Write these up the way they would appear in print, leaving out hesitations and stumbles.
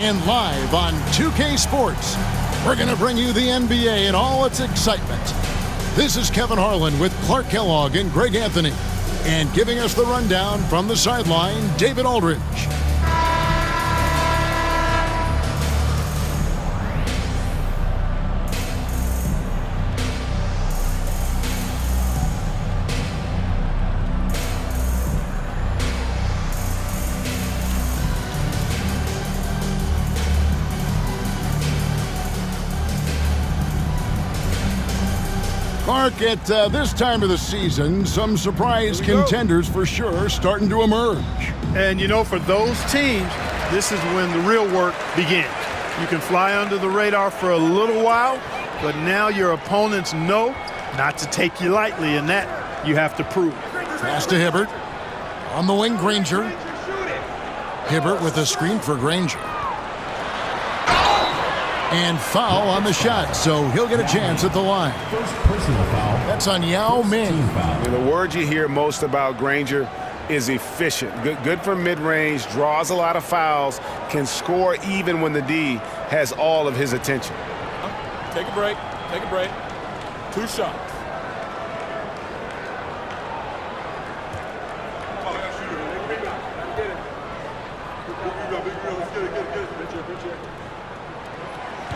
And live on 2K Sports, we're going to bring you the NBA and all its excitement. This is Kevin Harlan with Clark Kellogg and Greg Anthony. And giving us the rundown from the sideline, David Aldridge. Mark, at this time of the season, some surprise contenders for sure starting to emerge. And, you know, for those teams, this is when the real work begins. You can fly under the radar for a little while, but now your opponents know not to take you lightly, and that you have to prove. Pass to Hibbert. On the wing, Granger. Hibbert with a screen for Granger. And foul on the shot, so he'll get a chance at the line. That's on Yao Ming. The word you hear most about Granger is efficient. Good from mid-range, draws a lot of fouls, can score even when the D has all of his attention. Take a break. Take a break. 2 shots.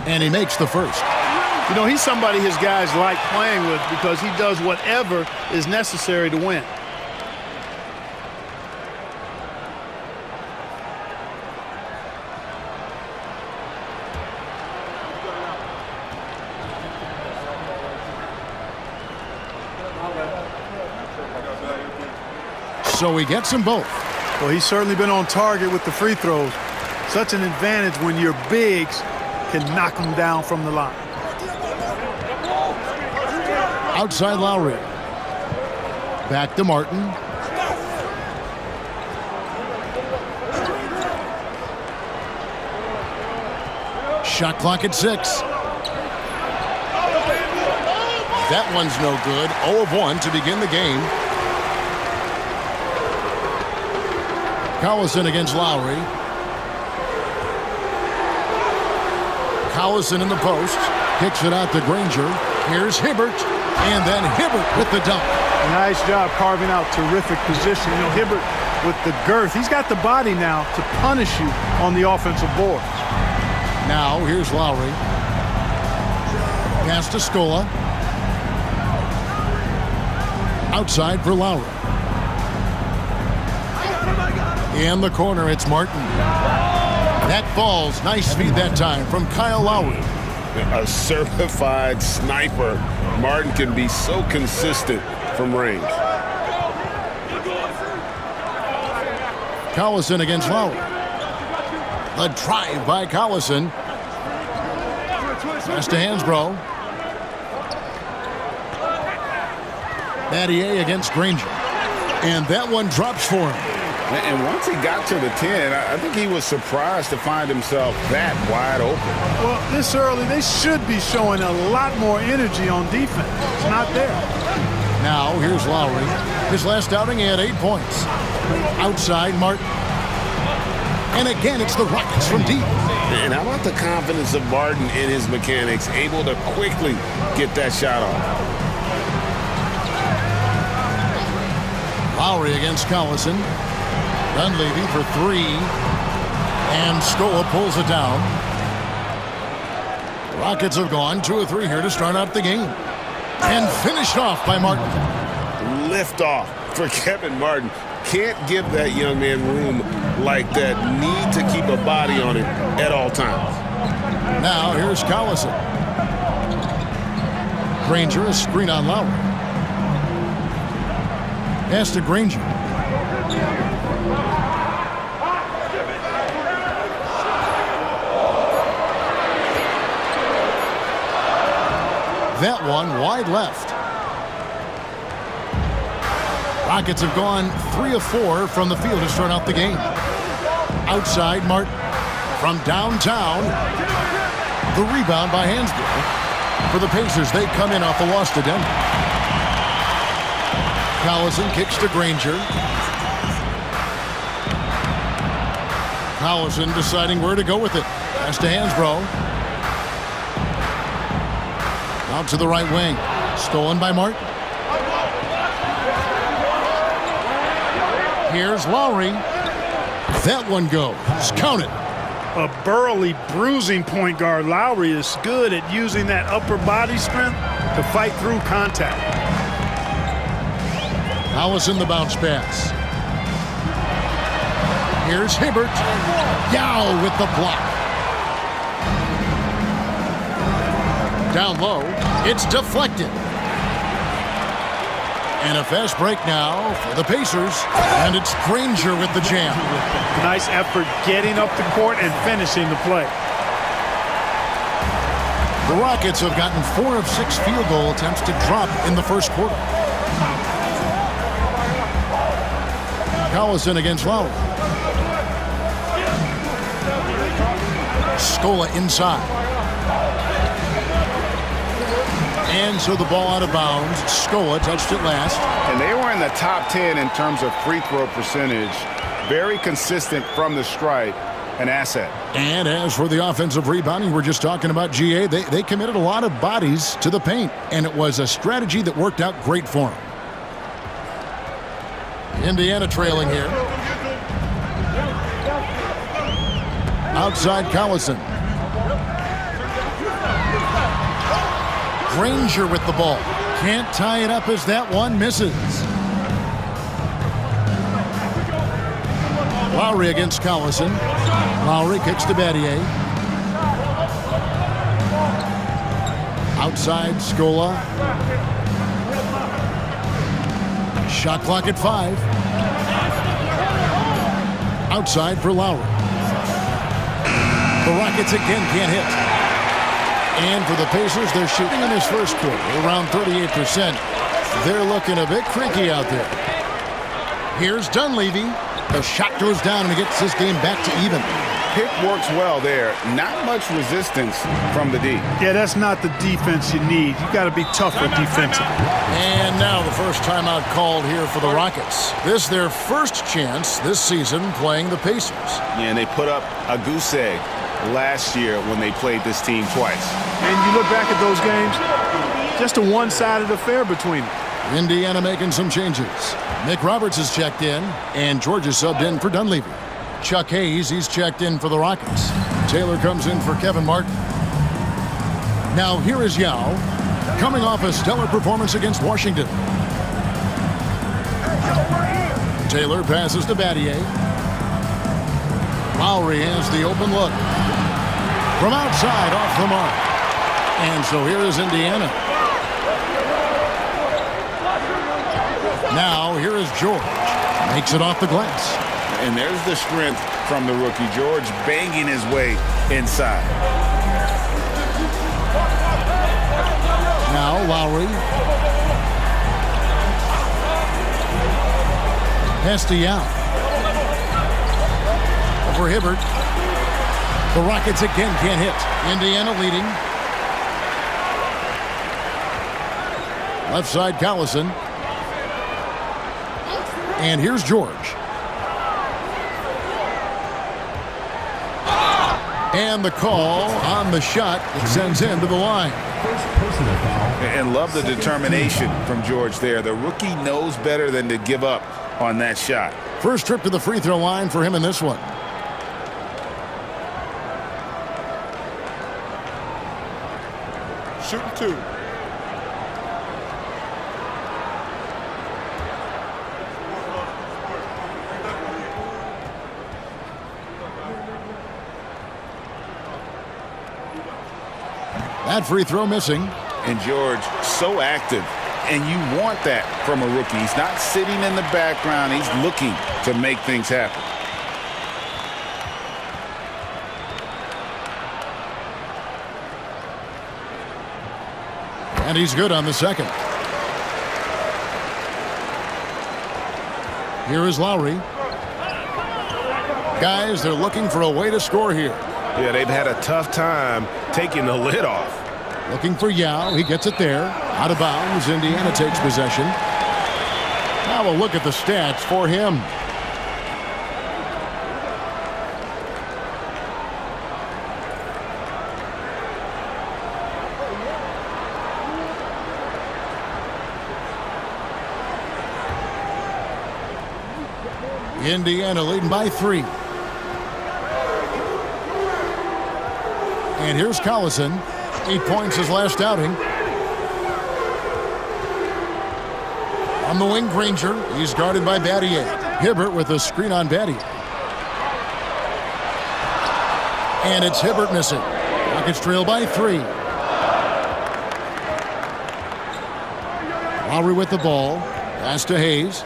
And he makes the first. You know, he's somebody his guys like playing with because he does whatever is necessary to win. So he gets them both. Well, he's certainly been on target with the free throws. Such an advantage when your bigs can knock them down from the line. Outside Lowry. Back to Martin. Shot clock at 6. That one's no good. 0 of 1 to begin the game. Collison against Lowry. Collison in the post. Kicks it out to Granger. Here's Hibbert. And then Hibbert with the dunk. Nice job carving out terrific position. You know, Hibbert with the girth. He's got the body now to punish you on the offensive boards. Now here's Lowry. Pass to Scola. Outside for Lowry. In the corner, it's Martin. That falls. Nice feed that time from Kyle Lowry. A certified sniper. Martin can be so consistent from range. Collison against Lowry. The drive by Collison. Pass to Hansbrough. Battier against Granger. And that one drops for him. And once he got to the 10, I think he was surprised to find himself that wide open. Well, this early, they should be showing a lot more energy on defense. It's not there. Now, here's Lowry. His last outing, he had 8 points. Outside, Martin. And again, it's the Rockets from deep. And how about the confidence of Martin in his mechanics, able to quickly get that shot off? Lowry against Collison. Dunleavy for 3. And Scola pulls it down. Rockets have gone 2 of 3 here to start out the game. And finished off by Martin. Lift off for Kevin Martin. Can't give that young man room like that. Need to keep a body on him at all times. Now here's Collison. Granger, a screen on Lowry. Pass to Granger. That one wide left. Rockets have gone 3 of 4 from the field to start out the game. Outside, Martin. From downtown, the rebound by Hansbrough. For the Pacers, they come in off the loss to Denver. Collison kicks to Granger. Collison deciding where to go with it. Pass to Hansbrough. Out to the right wing. Stolen by Martin. Here's Lowry. That one goes. Count it. A burly, bruising point guard. Lowry is good at using that upper body strength to fight through contact. Collison the bounce pass. Here's Hibbert. Yao with the block. Down low. It's deflected. And a fast break now for the Pacers. And it's Granger with the jam. Nice effort getting up the court and finishing the play. The Rockets have gotten 4 of 6 field goal attempts to drop in the first quarter. Collison against Lowry. Scola inside. And so the ball out of bounds. Scola touched it last. And they were in the top 10 in terms of free throw percentage. Very consistent from the stripe. An asset. And as for the offensive rebounding, we're just talking about GA. They committed a lot of bodies to the paint. And it was a strategy that worked out great for them. Indiana trailing here. Outside Collison. Granger with the ball. Can't tie it up as that one misses. Lowry against Collison. Lowry kicks to Battier. Outside Scola. Shot clock at 5. Outside for Lowry. The Rockets again can't hit. And for the Pacers, they're shooting in this first quarter around 38%. They're looking a bit creaky out there. Here's Dunleavy. The shot goes down and he gets this game back to even. Pick works well there. Not much resistance from the D. Yeah, that's not the defense you need. You got to be tougher defensively. And now the first timeout called here for the Rockets. This their first chance this season playing the Pacers. Yeah, and they put up a goose egg last year when they played this team twice. And you look back at those games, just a one-sided affair between them. Indiana making some changes. Nick Roberts has checked in, and George is subbed in for Dunleavy. Chuck Hayes, he's checked in for the Rockets. Taylor comes in for Kevin Martin. Now here is Yao, coming off a stellar performance against Washington. Taylor passes to Battier. Lowry has the open look. From outside, off the mark. And so here is Indiana. Now here is George. Makes it off the glass. And there's the strength from the rookie. George banging his way inside. Now Lowry. Pass to Yao. Over Hibbert. The Rockets again can't hit. Indiana leading. Left side Collison. And here's George. And the call on the shot that sends him to the line. And love the determination from George there. The rookie knows better than to give up on that shot. First trip to the free throw line for him in this one. Shooting 2. That free throw missing. And George, so active. And you want that from a rookie. He's not sitting in the background. He's looking to make things happen. And he's good on the second. Here is Lowry. Guys, they're looking for a way to score here. Yeah, they've had a tough time taking the lid off. Looking for Yao. He gets it there. Out of bounds. Indiana takes possession. Now we'll look at the stats for him. Indiana leading by 3. And here's Collison. 8 points his last outing. On the wing, Granger. He's guarded by Battier. Hibbert with a screen on Battier. And it's Hibbert missing. Rockets trail by 3. Lowry with the ball. Pass to Hayes.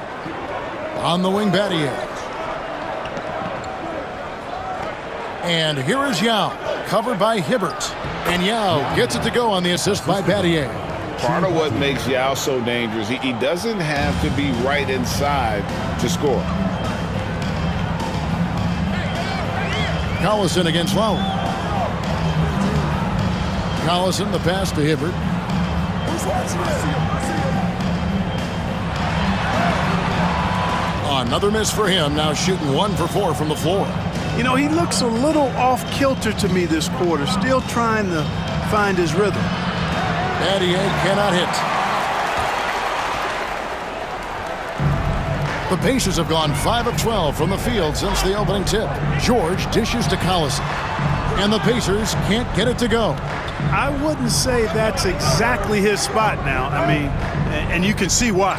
On the wing, Battier. And here is Yao, covered by Hibbert. And Yao gets it to go on the assist by Battier. Part of what makes Yao so dangerous, he doesn't have to be right inside to score. Collison against Lowry. Collison, the pass to Hibbert. Another miss for him, now shooting 1 for 4 from the floor. You know, he looks a little off kilter to me this quarter, still trying to find his rhythm. Battier cannot hit. The Pacers have gone 5 of 12 from the field since the opening tip. George dishes to Collison. And the Pacers can't get it to go. I wouldn't say that's exactly his spot now. I mean, and you can see why.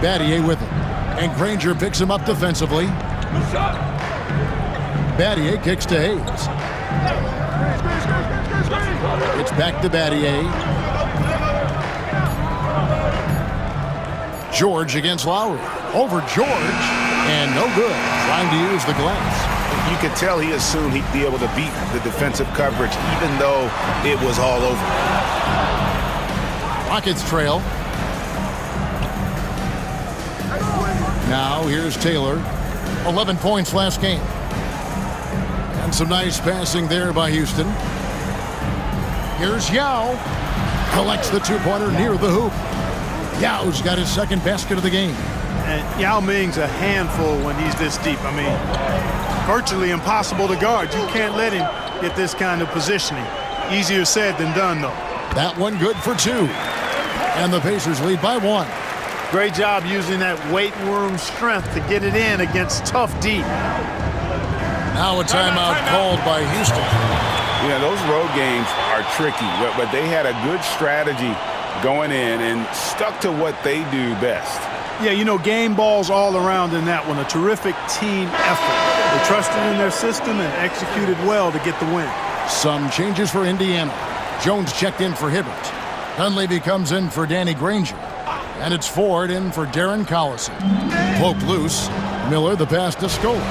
Battier with him. And Granger picks him up defensively. Battier kicks to Hayes. It's back to Battier. George against Lowry. Over George. And no good. Trying to use the glass. You could tell he assumed he'd be able to beat the defensive coverage, even though it was all over. Rockets trail. Now here's Taylor. 11 points last game. And some nice passing there by Houston. Here's Yao. Collects the two-pointer near the hoop. Yao's got his second basket of the game. And Yao Ming's a handful when he's this deep. I mean, virtually impossible to guard. You can't let him get this kind of positioning. Easier said than done, though. That one good for 2. And the Pacers lead by 1. Great job using that weight room strength to get it in against tough D. Now a timeout called by Houston. Yeah, those road games are tricky, but they had a good strategy going in and stuck to what they do best. Yeah, you know, game balls all around in that one. A terrific team effort. They trusted in their system and executed well to get the win. Some changes for Indiana. Jones checked in for Hibbert. Dunleavy comes in for Danny Granger. And it's Ford in for Darren Collison. Poke loose. Miller the pass to Scola.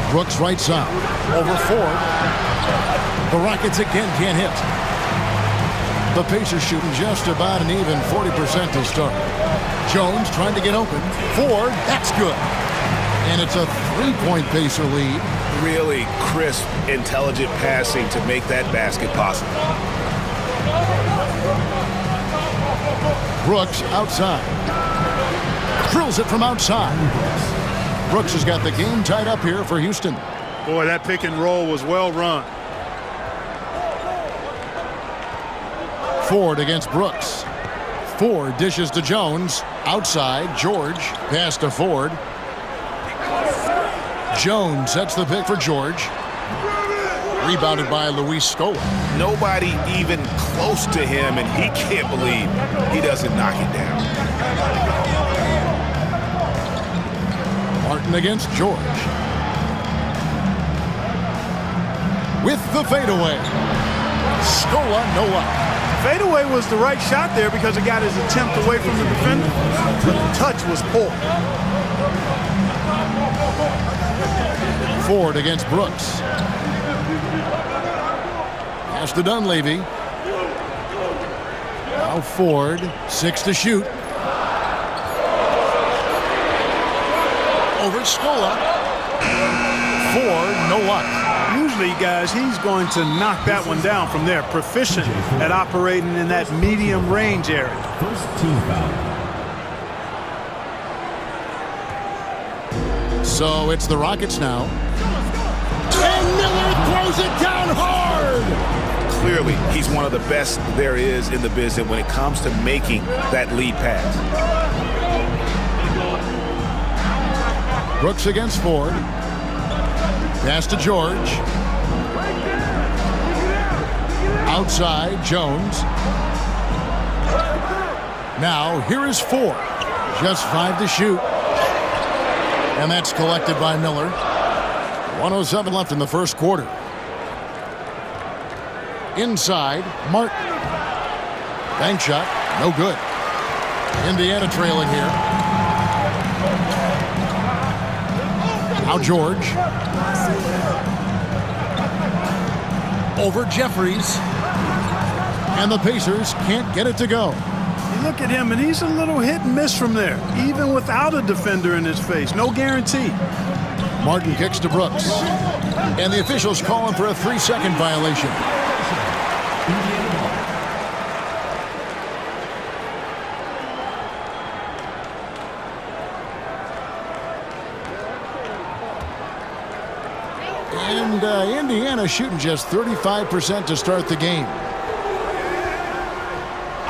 Brooks right side. Over Ford. The Rockets again can't hit. The Pacers shooting just about an even 40% to start. Jones trying to get open. Ford, that's good. And it's a 3-point Pacer lead. Really crisp, intelligent passing to make that basket possible. Brooks outside. Drills it from outside. Brooks has got the game tied up here for Houston. Boy, that pick and roll was well run. Ford against Brooks. Ford dishes to Jones. Outside, George. Pass to Ford. Jones sets the pick for George. Rebounded by Luis Scola. Nobody even close to him, and he can't believe he doesn't knock it down. Martin against George. With the fadeaway. Scola, no luck. Fadeaway was the right shot there because it got his attempt away from the defender. But the touch was poor. Ford against Brooks. Pass to Dunleavy. Now Ford, 6 to shoot. Over Scola. Ford, no luck. Usually, guys, he's going to knock that one down from there. Proficient at operating in that medium range area. First team foul. So it's the Rockets now. And Miller throws it down hard. Clearly, he's one of the best there is in the business when it comes to making that lead pass. Brooks against Ford. Pass to George. Outside, Jones. Now, here is Ford. Just 5 to shoot. And that's collected by Miller. 1:07 left in the first quarter. Inside, Martin. Bank shot, no good. Indiana trailing here. Now George. Over Jeffries. And the Pacers can't get it to go. You look at him, and he's a little hit and miss from there, even without a defender in his face. No guarantee. Martin kicks to Brooks. And the officials calling for a 3-second violation. And Indiana shooting just 35% to start the game.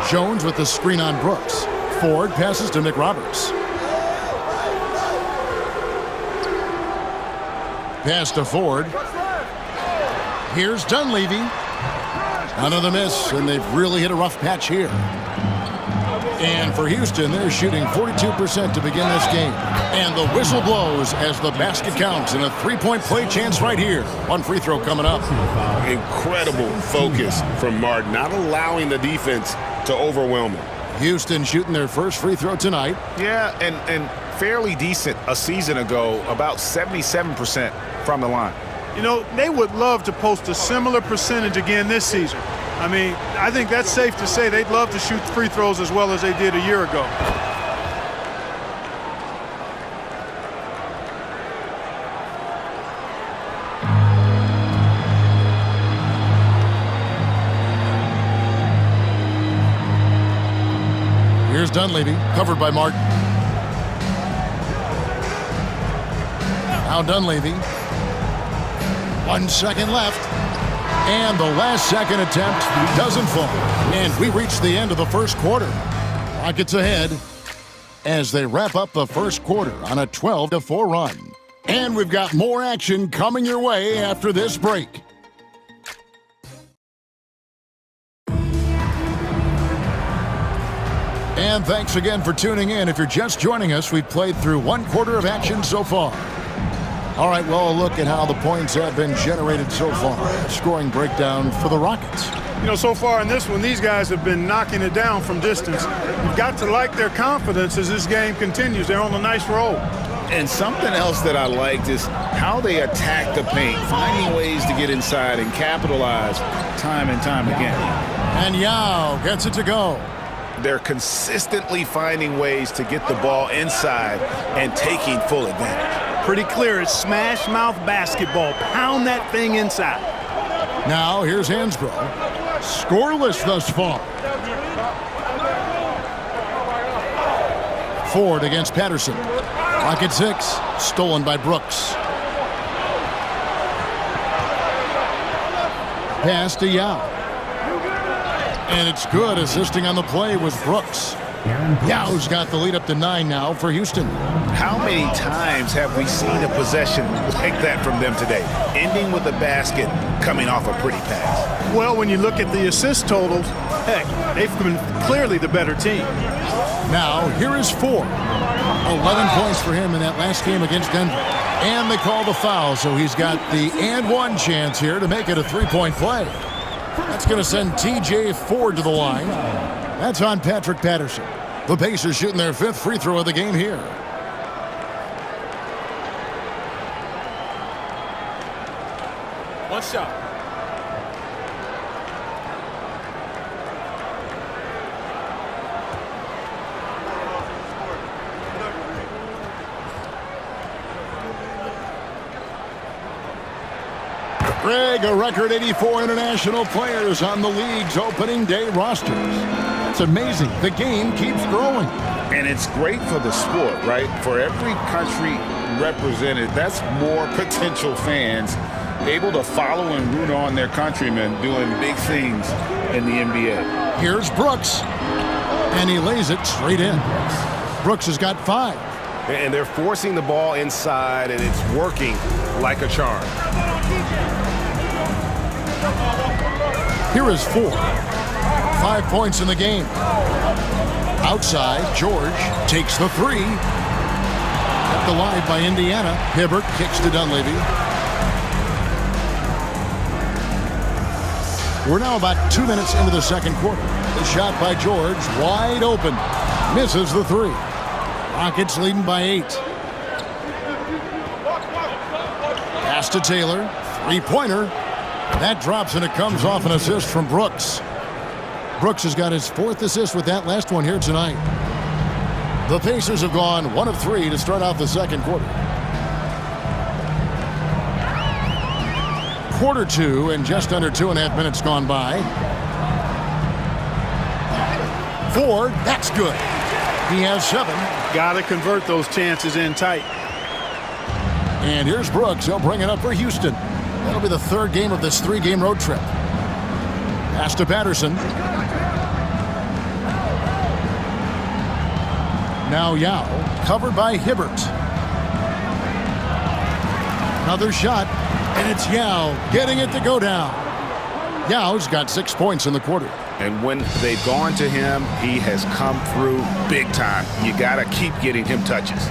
Jones with the screen on Brooks. Ford passes to Nick Roberts. Pass to Ford. Here's Dunleavy. Another miss, and they've really hit a rough patch here. And for Houston, they're shooting 42% to begin this game. And the whistle blows as the basket counts, and a 3-point play chance right here. One free throw coming up. Incredible focus from Martin, not allowing the defense to overwhelm him. Houston shooting their first free throw tonight. Yeah, and fairly decent a season ago, about 77% from the line. You know, they would love to post a similar percentage again this season. I mean, I think that's safe to say they'd love to shoot free throws as well as they did a year ago. Here's Dunleavy, covered by Martin. Now Dunleavy. 1 second left. And the last second attempt doesn't fall. And we reach the end of the first quarter. Rockets ahead as they wrap up the first quarter on a 12-4 run. And we've got more action coming your way after this break. And thanks again for tuning in. If you're just joining us, we've played through 1 quarter of action so far. All right, well, a look at how the points have been generated so far. Scoring breakdown for the Rockets. You know, so far in this one, these guys have been knocking it down from distance. You've got to like their confidence as this game continues. They're on a nice roll. And something else that I liked is how they attack the paint, finding ways to get inside and capitalize time and time again. And Yao gets it to go. They're consistently finding ways to get the ball inside and taking full advantage. Pretty clear, it's smash mouth basketball. Pound that thing inside. Now here's Hansbrough. Scoreless thus far. Ford against Patterson. Rocket 6, stolen by Brooks. Pass to Yao. And it's good. Assisting on the play was Brooks. Yao's got the lead up to 9 now for Houston. How many times have we seen a possession like that from them today, ending with a basket coming off a pretty pass? Well, when you look at the assist totals, heck, they've been clearly the better team. Now, here is Ford. 11 points for him in that last game against Denver. And they call the foul, so he's got the and one chance here to make it a 3-point play. That's going to send T.J. Ford to the line. That's on Patrick Patterson. The Pacers shooting their 5th free throw of the game here. One shot. Greg, a record 84 international players on the league's opening day rosters. It's amazing. The game keeps growing. And it's great for the sport, right? For every country represented, that's more potential fans able to follow and root on their countrymen doing big things in the NBA. Here's Brooks. And he lays it straight in. Brooks has got 5. And they're forcing the ball inside, and it's working like a charm. Here is 4. 5 points in the game. Outside, George takes the 3. Kept alive by Indiana. Hibbert kicks to Dunleavy. We're now about 2 minutes into the second quarter. The shot by George, wide open. Misses the 3. Rockets leading by 8. Pass to Taylor. Three-pointer. That drops, and it comes off an assist from Brooks. Brooks has got his 4th assist with that last one here tonight. The Pacers have gone 1 of 3 to start out the second quarter. Quarter 2 and just under 2.5 minutes gone by. Ford, that's good. He has 7. Got to convert those chances in tight. And here's Brooks. He'll bring it up for Houston. That'll be the 3rd game of this 3-game road trip. Pass to Patterson. Now Yao, covered by Hibbert. Another shot, and it's Yao getting it to go down. Yao's got 6 points in the quarter. And when they've gone to him, he has come through big time. You got to keep getting him touches.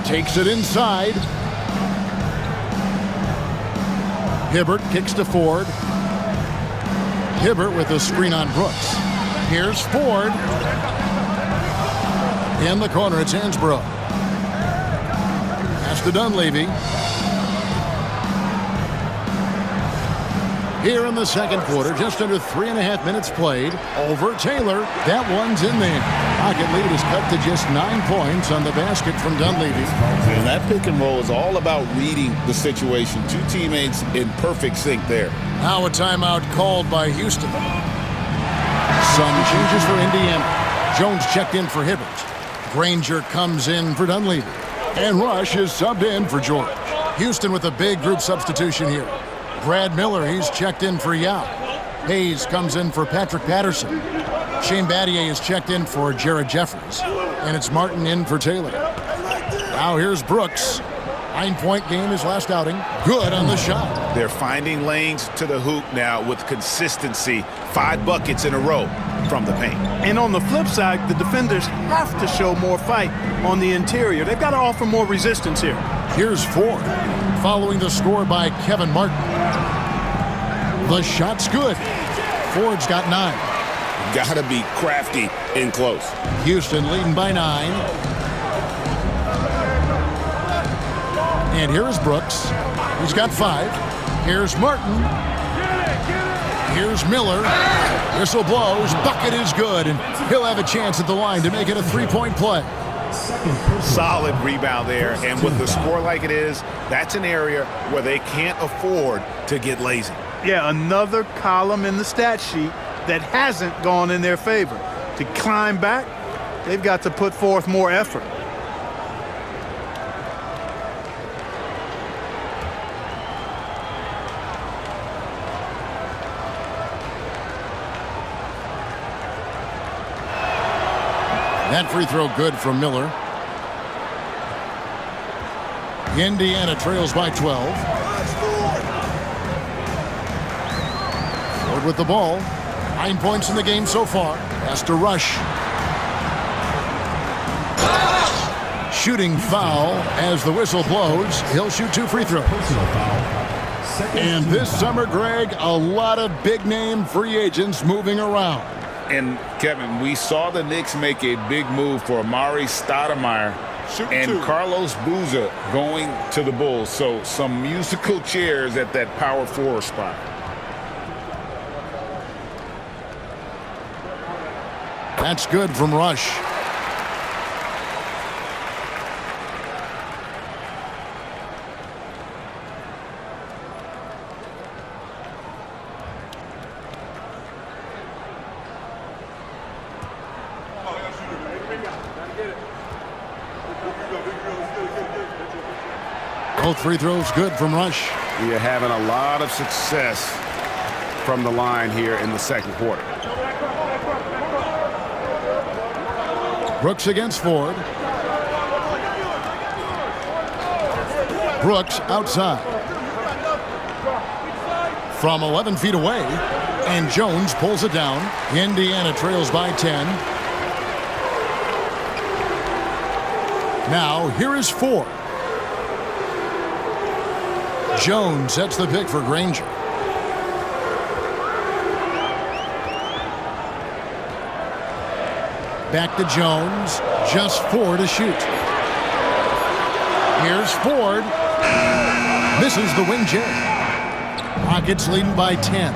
Takes it inside. Hibbert kicks to Ford. Hibbert with a screen on Brooks. Here's Ford. In the corner, it's Hansbrough. Pass to Dunleavy. Here in the second quarter, just under 3.5 minutes played. Over Taylor. That one's in there. Rocket lead is cut to just 9 points on the basket from Dunleavy. And that pick and roll is all about reading the situation. 2 teammates in perfect sync there. Now a timeout called by Houston. Some changes for Indiana. Jones checked in for Hibbert. Granger comes in for Dunleavy. And Rush is subbed in for George. Houston with a big group substitution here. Brad Miller, he's checked in for Yao. Hayes comes in for Patrick Patterson. Shane Battier is checked in for Jared Jeffries. And it's Martin in for Taylor. Now here's Brooks. 9-point game his last outing. Good on the shot. They're finding lanes to the hoop now with consistency. 5 buckets in a row from the paint. And on the flip side, the defenders have to show more fight on the interior. They've got to offer more resistance here. Here's Ford, following the score by Kevin Martin. The shot's good. Ford's got 9. Got to be crafty in close. Houston leading by 9. And here is Brooks. He's got 5. Here's Martin. Here's Miller. Whistle blows. Bucket is good. And he'll have a chance at the line to make it a 3-point play. Solid rebound there. And with the score like it is, that's an area where they can't afford to get lazy. Yeah, another column in the stat sheet that hasn't gone in their favor. To climb back, they've got to put forth more effort. That free throw good from Miller. Indiana trails by 12. Ford with the ball. 9 points in the game so far. Has to Rush. Shooting foul as the whistle blows. He'll shoot 2 free throws. And this summer, Greg, a lot of big-name free agents moving around. And, Kevin, we saw the Knicks make a big move for Amari Stoudemire and Carlos Boozer going to the Bulls. So some musical chairs at that power forward spot. That's good from Rush. Both free throws good from Rush. We are having a lot of success from the line here in the second quarter. Brooks against Ford. Brooks outside. From 11 feet away, and Jones pulls it down. Indiana trails by 10. Now, here is Ford. Jones sets the pick for Granger. Back to Jones, just 4 to shoot. Here's Ford. Misses the wing J. Rockets leading by 10.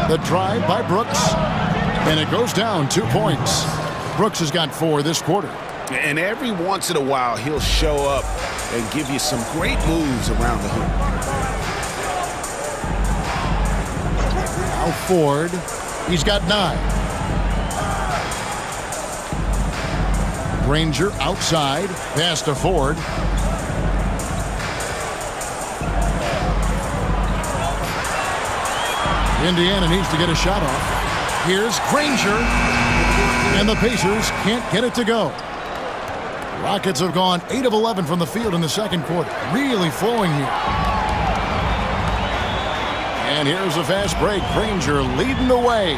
The drive by Brooks, and it goes down 2 points. Brooks has got 4 this quarter. And every once in a while, he'll show up and give you some great moves around the hoop. Now Ford, he's got 9. Granger outside, pass to Ford. Indiana needs to get a shot off. Here's Granger, and the Pacers can't get it to go. Rockets have gone 8 of 11 from the field in the second quarter. Really flowing here. And here's a fast break. Granger leading the way.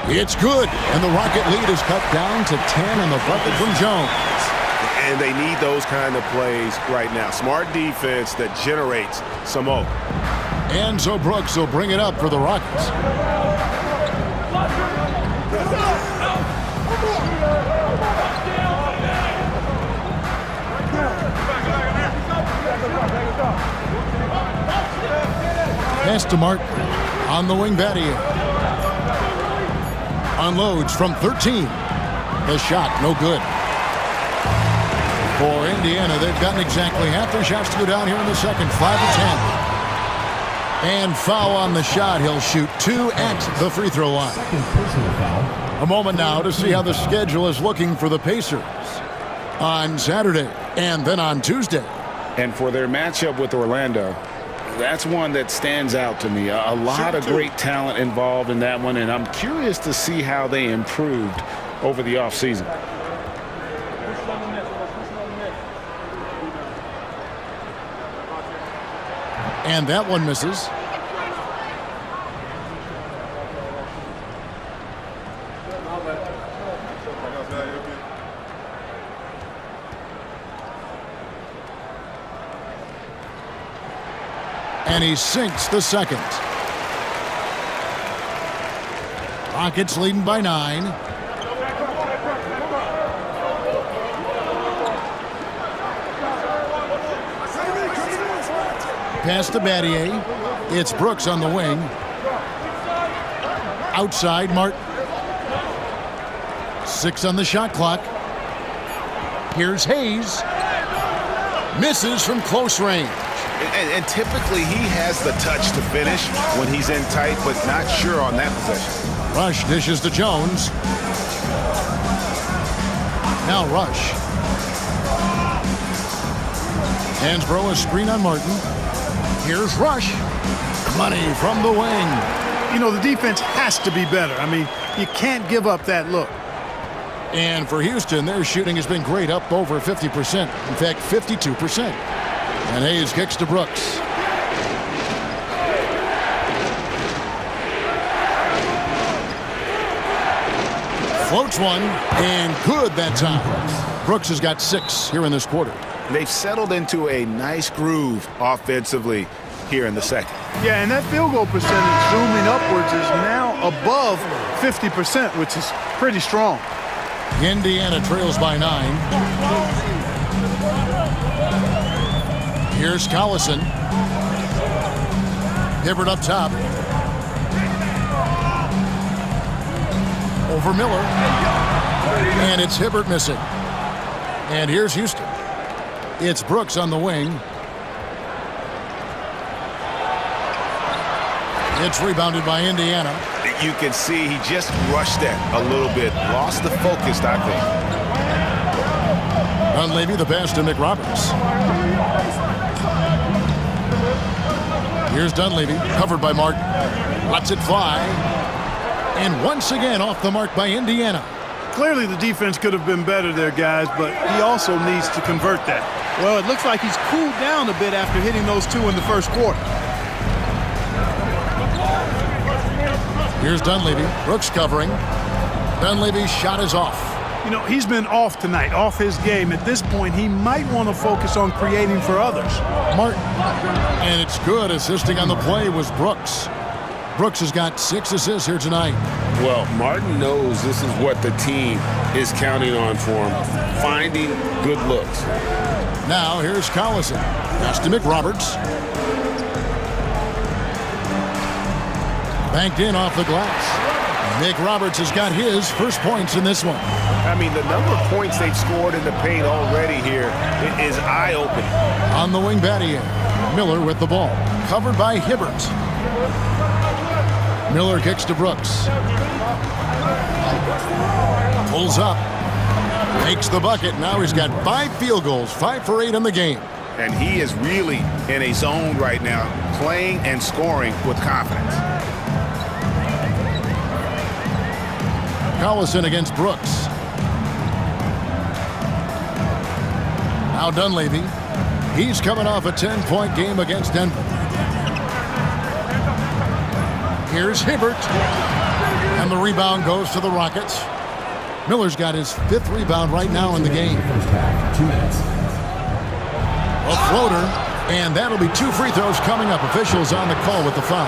It's good, and the Rocket lead is cut down to 10 on the bucket from Jones. And they need those kind of plays right now. Smart defense that generates some hope. And so Brooks will bring it up for the Rockets. Pass to Martin on the wing. Battier unloads from 13. The shot no good. For Indiana, they've gotten exactly half their shots to go down here in the second. 5 to 10. And foul on the shot. He'll shoot 2 at the free throw line. A moment now to see how the schedule is looking for the Pacers on Saturday and then on Tuesday. And for their matchup with Orlando, that's one that stands out to me. A lot of great talent involved in that one, and I'm curious to see how they improved over the offseason. And that one misses. And he sinks the second. Rockets leading by 9. Pass to Battier. It's Brooks on the wing. Outside, Martin. 6 on the shot clock. Here's Hayes. Misses from close range. And typically he has the touch to finish when he's in tight, but not sure on that possession. Rush dishes to Jones. Now Rush. Hansbrough a screen on Martin. Here's Rush. Money from the wing. You know, the defense has to be better. I mean, you can't give up that look. And for Houston, their shooting has been great, up over 50%. In fact, 52%. And Hayes kicks to Brooks. Floats one, and good that time. Brooks has got 6 here in this quarter. They've settled into a nice groove offensively here in the second. Yeah, and that field goal percentage zooming upwards is now above 50%, which is pretty strong. Indiana trails by 9. Here's Collison. Hibbert up top. Over Miller. And it's Hibbert missing. And here's Houston. It's Brooks on the wing. It's rebounded by Indiana. You can see he just rushed that a little bit. Lost the focus, I think. Dunleavy the pass to McRoberts. Here's Dunleavy, covered by Martin. Lets it fly. And once again off the mark by Indiana. Clearly the defense could have been better there, guys, but he also needs to convert that. Well, it looks like he's cooled down a bit after hitting those two in the first quarter. Here's Dunleavy. Brooks covering. Dunleavy's shot is off. You know, he's been off tonight, off his game. At this point, he might want to focus on creating for others. Martin. And it's good. Assisting on the play was Brooks. Brooks has got 6 assists here tonight. Well, Martin knows this is what the team is counting on for him, finding good looks. Now here's Collison. Pass to McRoberts. Banked in off the glass. McRoberts has got his first points in this one. I mean, the number of points they've scored in the paint already here is eye-opening. On the wing, Battier. Miller with the ball. Covered by Hibbert. Miller kicks to Brooks. Pulls up. Makes the bucket. Now he's got 5 field goals, 5 for 8 in the game. And he is really in a zone right now, playing and scoring with confidence. Collison against Brooks. Now Dunleavy. He's coming off a 10-point game against Denver. Here's Hibbert. And the rebound goes to the Rockets. Miller's got his 5th rebound right now in the game. A floater. And that'll be 2 free throws coming up. Officials on the call with the foul.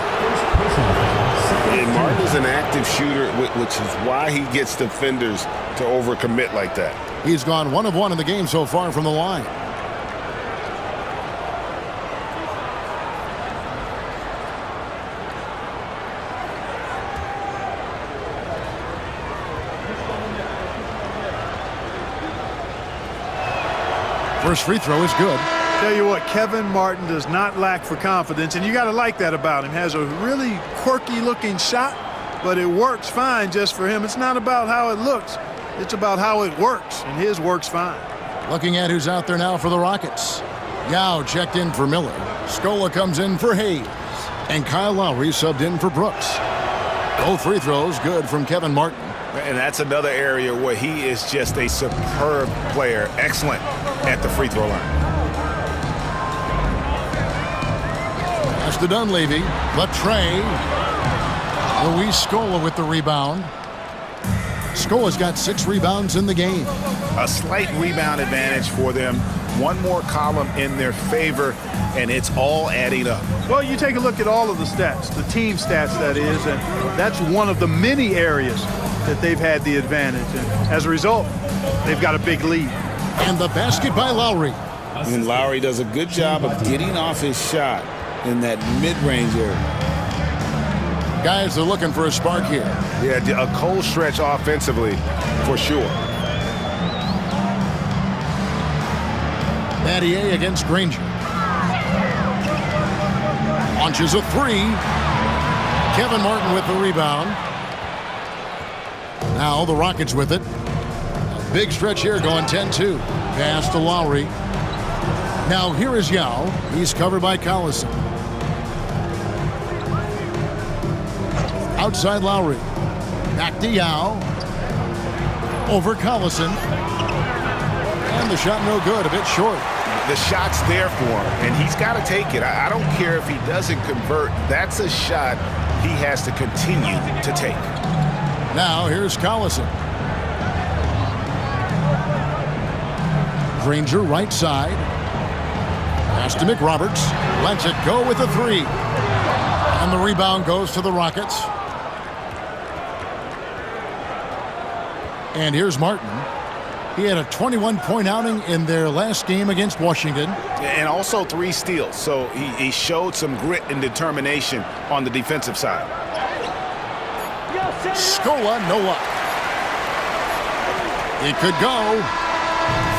And Martin is an active shooter, which is why he gets defenders to overcommit like that. He's gone 1 of 1 in the game so far from the line. First free throw is good. Tell you what, Kevin Martin does not lack for confidence, and you got to like that about him. Has a really quirky-looking shot, but it works fine just for him. It's not about how it looks. It's about how it works, and his works fine. Looking at who's out there now for the Rockets. Yao checked in for Miller. Scola comes in for Hayes. And Kyle Lowry subbed in for Brooks. Both free throws good from Kevin Martin. And that's another area where he is just a superb player. Excellent at the free throw line. That's to Dunleavy. Latre. Luis Scola with the rebound. Scola's got 6 rebounds in the game. A slight rebound advantage for them. One more column in their favor, and it's all adding up. Well, you take a look at all of the stats, the team stats, that is, and that's one of the many areas that they've had the advantage. And as a result, they've got a big lead. And the basket by Lowry. And Lowry does a good job of getting off his shot in that mid-range area. Guys are looking for a spark here. Yeah, a cold stretch offensively, for sure. Battier against Granger. Launches a 3. Kevin Martin with the rebound. Now the Rockets with it. A big stretch here going 10-2. Pass to Lowry. Now here is Yao. He's covered by Collison. Outside Lowry. Back to Yao. Over Collison. And the shot no good, a bit short. The shot's there for him, and he's got to take it. I don't care if he doesn't convert. That's a shot he has to continue to take. Now here's Collison. Granger right side. Pass to McRoberts. Lets it go with a 3. And the rebound goes to the Rockets. And here's Martin. He had a 21-point outing in their last game against Washington. And also 3 steals, so he showed some grit and determination on the defensive side. Scola, no luck. He could go.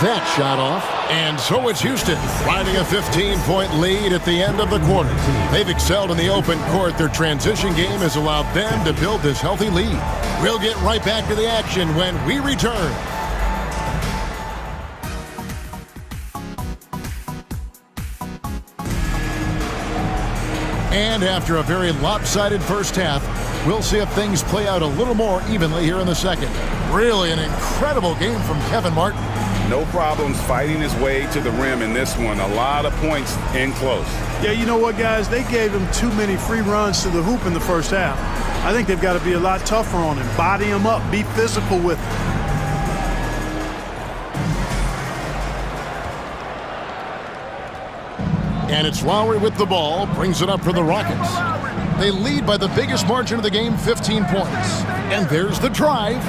That shot off. And so it's Houston riding a 15-point lead at the end of the quarter. They've excelled in the open court. Their transition game has allowed them to build this healthy lead. We'll get right back to the action when we return. And after a very lopsided first half, we'll see if things play out a little more evenly here in the second. Really an incredible game from Kevin Martin. No problems fighting his way to the rim in this one. A lot of points in close. Yeah, you know what, guys? They gave him too many free runs to the hoop in the first half. I think they've got to be a lot tougher on him. Body him up. Be physical with him. And it's Lowry with the ball. Brings it up for the Rockets. They lead by the biggest margin of the game, 15 points. And there's the drive.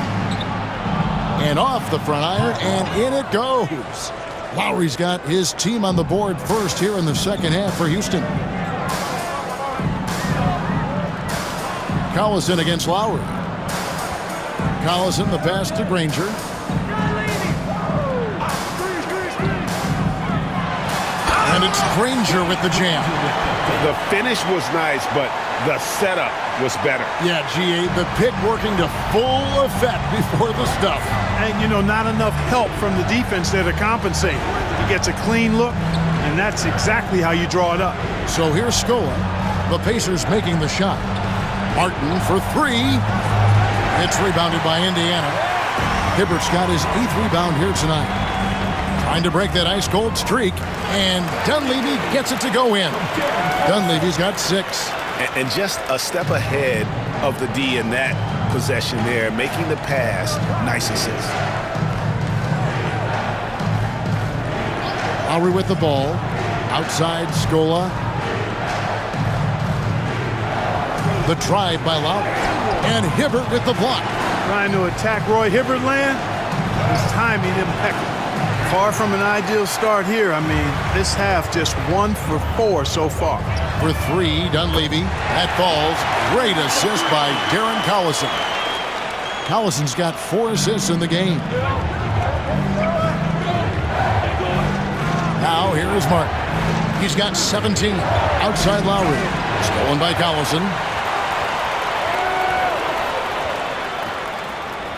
And off the front iron, and in it goes. Lowry's got his team on the board first here in the second half for Houston. Collison against Lowry. Collison, the pass to Granger. And it's Granger with the jam. The finish was nice, but the setup was better. Yeah, G.A., the pick working to full effect before the stuff. And, you know, not enough help from the defense there to compensate. He gets a clean look, and that's exactly how you draw it up. So here's Scola. The Pacers making the shot. Martin for three. It's rebounded by Indiana. Hibbert's got his 8th rebound here tonight. Trying to break that ice-cold streak. And Dunleavy gets it to go in. Dunleavy's got 6. And just a step ahead of the D in that possession there, making the pass. Nice assist. Lowry with the ball. Outside Scola. The drive by Lowry. And Hibbert with the block. Trying to attack Roy Hibbert land. His timing impeccable. Far from an ideal start here. I mean, this half just 1 for 4 so far. For 3, Dunleavy. That falls. Great assist by Darren Collison. Collison's got 4 assists in the game. Now here is Martin. He's got 17. Outside Lowry. Stolen by Collison.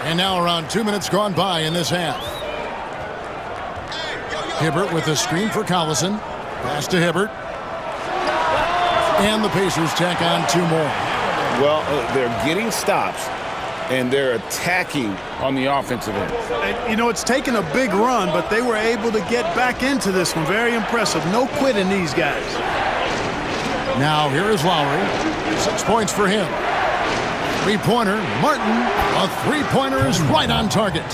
And now around 2 minutes gone by in this half. Hibbert with a screen for Collison. Pass to Hibbert. And the Pacers tack on 2 more. Well, they're getting stops, and they're attacking on the offensive end. And, you know, it's taken a big run, but they were able to get back into this one. Very impressive. No quitting these guys. Now here is Lowry. 6 points for him. 3-pointer. Martin. A 3-pointer is right on target.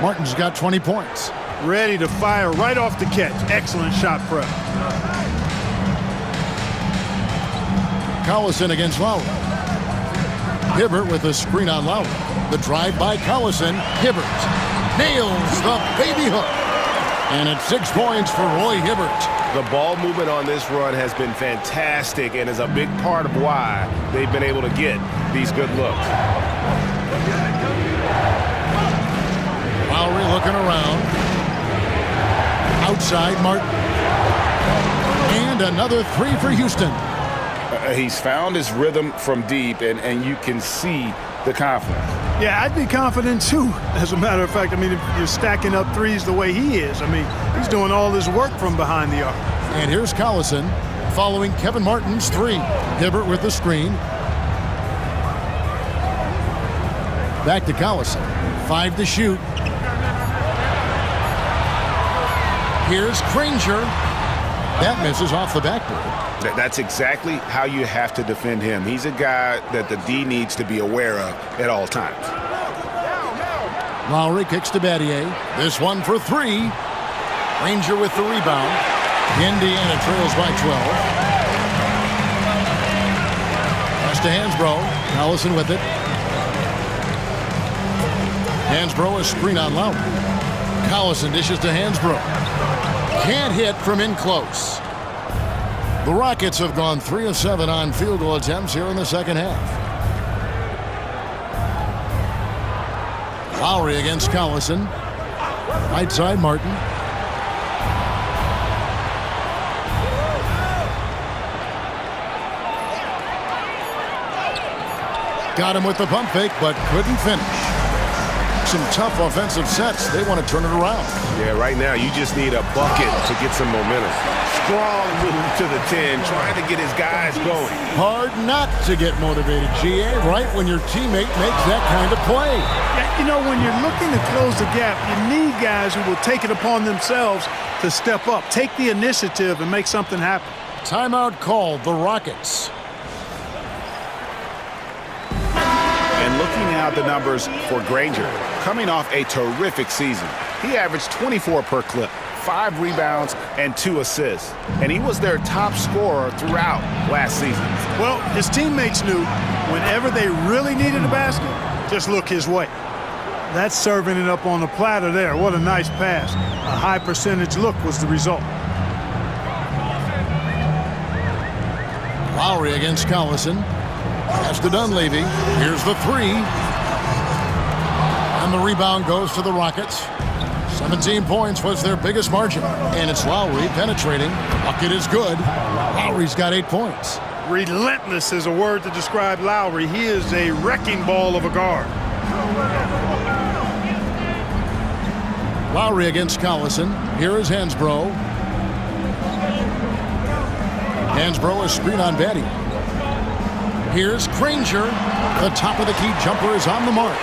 Martin's got 20 points. Ready to fire right off the catch. Excellent shot prep. Collison against Lowry. Hibbert with a screen on Lowry. The drive by Collison. Hibbert nails the baby hook. And it's 6 points for Roy Hibbert. The ball movement on this run has been fantastic and is a big part of why they've been able to get these good looks. Lowry looking around. Outside Martin. And another 3 for Houston. He's found his rhythm from deep, and you can see the confidence. Yeah, I'd be confident too. As a matter of fact, I mean, if you're stacking up threes the way he is, I mean, he's doing all this work from behind the arc. And here's Collison following Kevin Martin's 3. Hibbert with the screen. Back to Collison. 5 to shoot. Here's Granger. That misses off the backboard. That's exactly how you have to defend him. He's a guy that the D needs to be aware of at all times. Lowry kicks to Battier. This one for 3. Granger with the rebound. Indiana trails by 12. Pass to Hansbrough. Collison with it. Hansbrough, a screen on Lowry. Collison dishes to Hansbrough. Can't hit from in close. The Rockets have gone 3 of 7 on field goal attempts here in the second half. Lowry against Collison. Right side Martin. Got him with the pump fake, but couldn't finish. some tough offensive sets. They want to turn it around. Yeah, right now you just need a bucket to get some momentum. Strong move to the 10, trying to get his guys going. Hard not to get motivated, GA, right when your teammate makes that kind of play. Yeah, you know, when you're looking to close the gap, you need guys who will take it upon themselves to step up, take the initiative, and make something happen. Timeout called, the Rockets. And looking at the numbers for Granger, coming off a terrific season. He averaged 24 per clip, 5 rebounds, and 2 assists. And he was their top scorer throughout last season. Well, his teammates knew whenever they really needed a basket, just look his way. That's serving it up on the platter there. What a nice pass. A high percentage look was the result. Lowry against Collison. Pass to Dunleavy. Here's the 3. And the rebound goes to the Rockets. 17 points was their biggest margin. And it's Lowry penetrating. The bucket is good. Lowry's got 8 points. Relentless is a word to describe Lowry. He is a wrecking ball of a guard. Lowry against Collison. Here is Hansbrough. Hansbrough is screen on Betty. Here's Granger. The top of the key jumper is on the mark.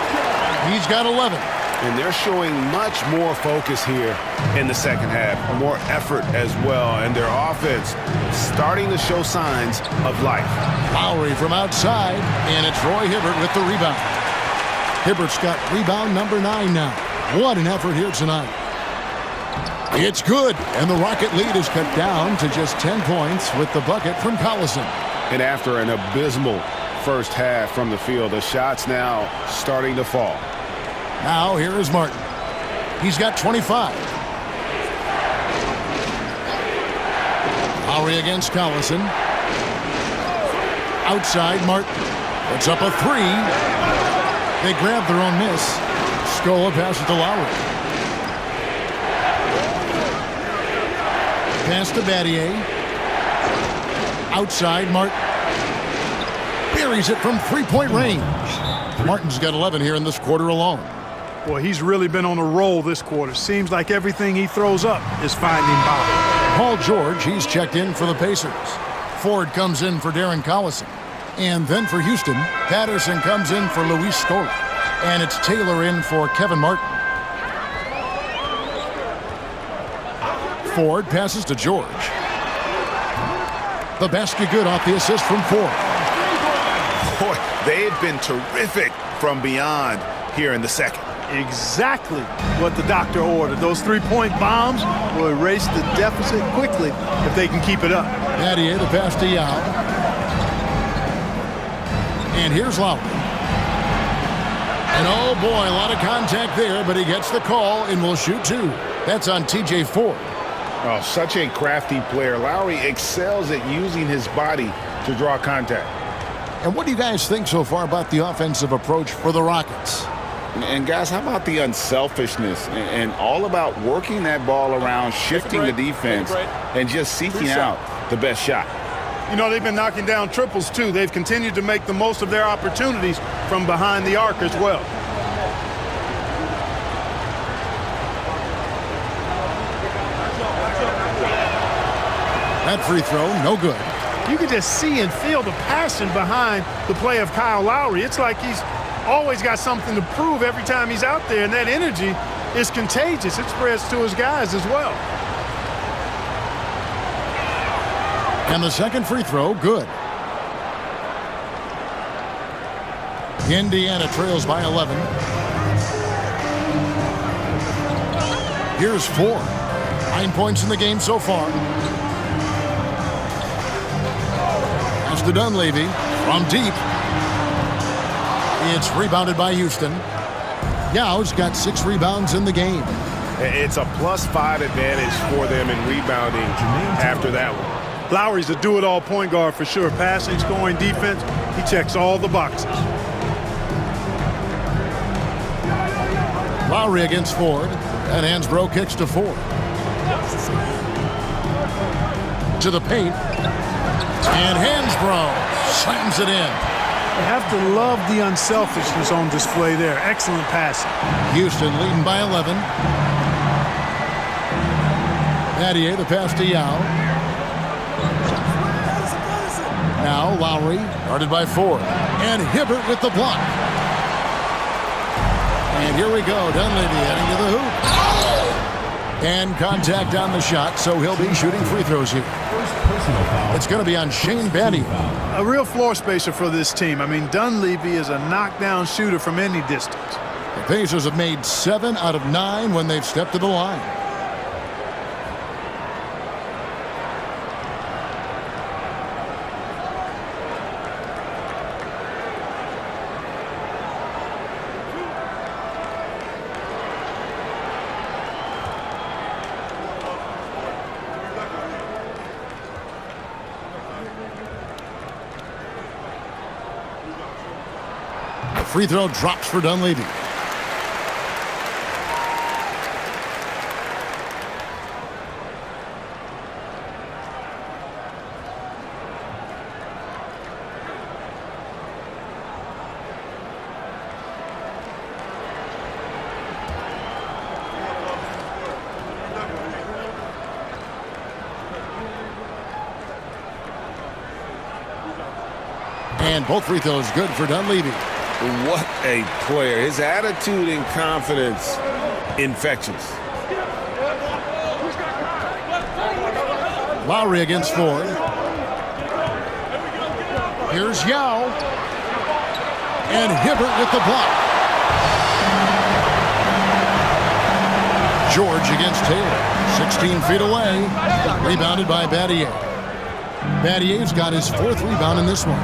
He's got 11. And they're showing much more focus here in the second half. More effort as well. And their offense starting to show signs of life. Lowry from outside. And it's Roy Hibbert with the rebound. Hibbert's got rebound number 9 now. What an effort here tonight. It's good. And the Rocket lead is cut down to just 10 points with the bucket from Collison. And after an abysmal first half from the field, the shots now starting to fall. Now here is Martin. He's got 25. Lowry against Collison. Outside, Martin puts up a 3. They grab their own miss. Scola passes to Lowry. Pass to Battier. Outside, Martin buries it from 3-point range. Martin's got 11 here in this quarter alone. Boy, he's really been on a roll this quarter. Seems like everything he throws up is finding bottom. Paul George, he's checked in for the Pacers. Ford comes in for Darren Collison. And then for Houston, Patterson comes in for Luis Scola. And it's Taylor in for Kevin Martin. Ford passes to George. The basket good off the assist from Ford. Boy, they've been terrific from beyond here in the second. Exactly what the doctor ordered. Those 3-point bombs will erase the deficit quickly if they can keep it up. Battier, the pass to Yao. And here's Lowry. And oh boy, a lot of contact there, but he gets the call and will shoot 2. That's on TJ Ford. Oh, such a crafty player. Lowry excels at using his body to draw contact. And what do you guys think so far about the offensive approach for the Rockets? And guys, how about the unselfishness and all about working that ball around, shifting the defense, and just seeking out the best shot? You know, they've been knocking down triples, too. They've continued to make the most of their opportunities from behind the arc as well. That free throw, no good. You can just see and feel the passion behind the play of Kyle Lowry. It's like he's always got something to prove every time he's out there, and that energy is contagious. It spreads to his guys as well. And the second free throw, good. Indiana trails by 11. Here's 4. 9 points in the game so far. Pass to Dunleavy from deep. It's rebounded by Houston. Yao's got 6 rebounds in the game. It's a +5 advantage for them in rebounding after that one. Lowry's a do-it-all point guard for sure. Passing, scoring, defense, he checks all the boxes. Lowry against Ford. And Hansbrough kicks to Ford. To the paint. And Hansbrough slams it in. You have to love the unselfishness on display there. Excellent passing. Houston leading by 11. Battier, the pass to Yao. Now Lowry, guarded by Ford. And Hibbert with the block. And here we go. Dunleavy heading to the hoop. And contact on the shot, so he'll be shooting free throws here. It's going to be on Shane Battier. A real floor spacer for this team. I mean, Dunleavy is a knockdown shooter from any distance. The Pacers have made 7 out of 9 when they've stepped to the line. Free throw drops for Dunleavy. And both free throws good for Dunleavy. What a player. His attitude and confidence, infectious. Lowry against Ford. Here's Yao. And Hibbert with the block. George against Taylor. 16 feet away. Rebounded by Battier. Battier's got his 4th rebound in this one.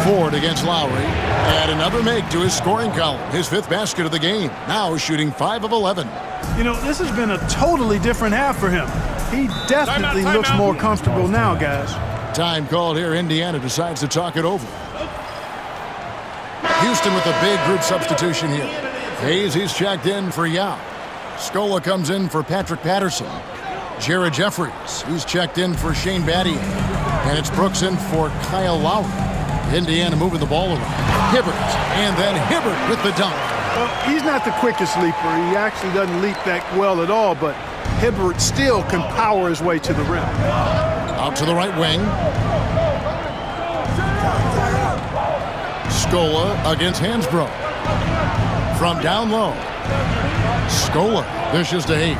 Ford against Lowry. And another make to his scoring column. His 5th basket of the game. Now shooting 5 of 11. You know, this has been a totally different half for him. He definitely looks more comfortable now, guys. Time called here. Indiana decides to talk it over. Houston with a big group substitution here. Hayes, he's checked in for Yao. Scola comes in for Patrick Patterson. Jared Jeffries, he's checked in for Shane Battier. And it's Brooks in for Kyle Lowry. Indiana moving the ball around. Hibbert, and then Hibbert with the dunk. Well, he's not the quickest leaper. He actually doesn't leap that well at all, but Hibbert still can power his way to the rim. Out to the right wing. Scola against Hansbrough. From down low. Scola dishes to Hayes.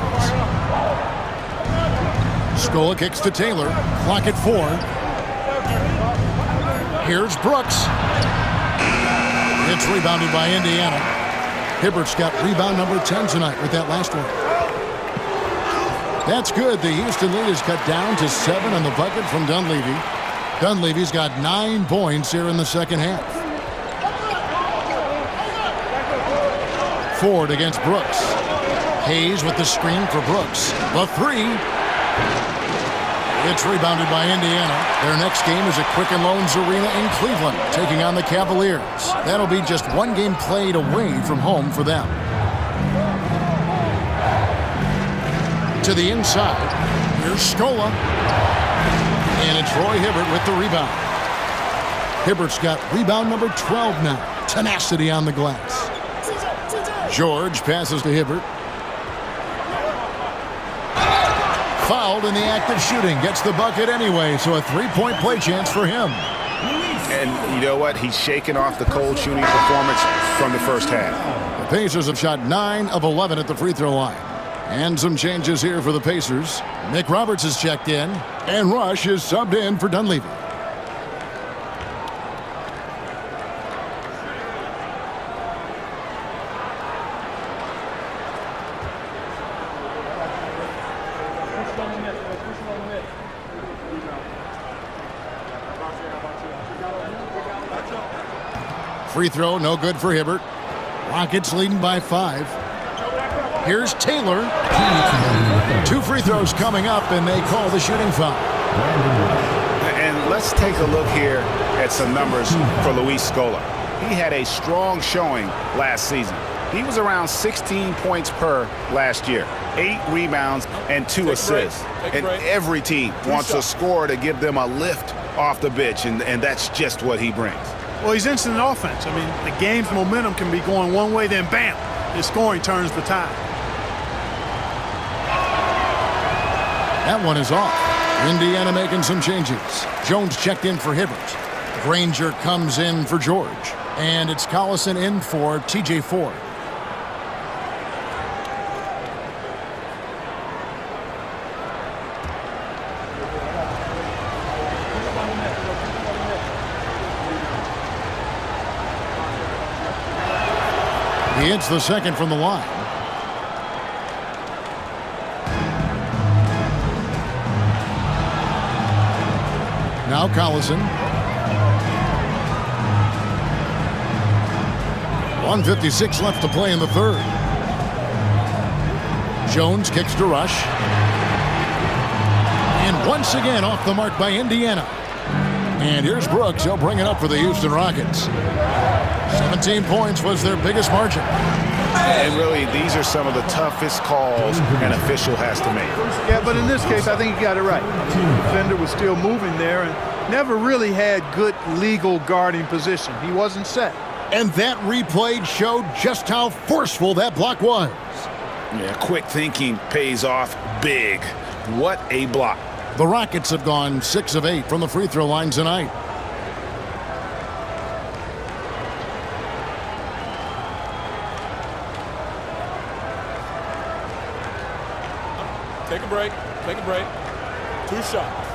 Scola kicks to Taylor. Clock at 4. Here's Brooks. It's rebounded by Indiana. Hibbert's got rebound number 10 tonight with that last one. That's good. The Houston lead is cut down to 7 on the bucket from Dunleavy. Dunleavy's got 9 points here in the second half. Ford against Brooks. Hayes with the screen for Brooks. The 3. It's rebounded by Indiana. Their next game is at Quicken Loans Arena in Cleveland, taking on the Cavaliers. That'll be just 1 game played away from home for them. To the inside. Here's Scola. And it's Roy Hibbert with the rebound. Hibbert's got rebound number 12 now. Tenacity on the glass. George passes to Hibbert. Fouled in the act of shooting. Gets the bucket anyway, so a 3-point play chance for him. And you know what? He's shaking off the cold shooting performance from the first half. The Pacers have shot 9 of 11 at the free throw line. And some changes here for the Pacers. Nick Roberts is checked in, and Rush is subbed in for Dunleavy. Free throw, no good for Hibbert. Rockets leading by 5. Here's Taylor. 2 free throws coming up, and they call the shooting foul. And let's take a look here at some numbers for Luis Scola. He had a strong showing last season. He was around 16 points per last year, 8 rebounds and 2 assists. And every team wants a scorer to give them a lift off the bench, and that's just what he brings. Well, he's instant offense. I mean, the game's momentum can be going one way, then bam, his scoring turns the tide. That one is off. Indiana making some changes. Jones checked in for Hibbert. Granger comes in for George. And it's Collison in for TJ Ford. He hits the second from the line. Now Collison. 1:56 left to play in the third. Jones kicks to Rush. And once again off the mark by Indiana. And here's Brooks. He'll bring it up for the Houston Rockets. 17 points was their biggest margin. And really, these are some of the toughest calls an official has to make. Yeah, but in this case, I think he got it right. The defender was still moving there and never really had good legal guarding position. He wasn't set. And that replay showed just how forceful that block was. Yeah, quick thinking pays off big. What a block. The Rockets have gone 6 of 8 from the free throw line tonight. Take a break. Take a break. 2 shots.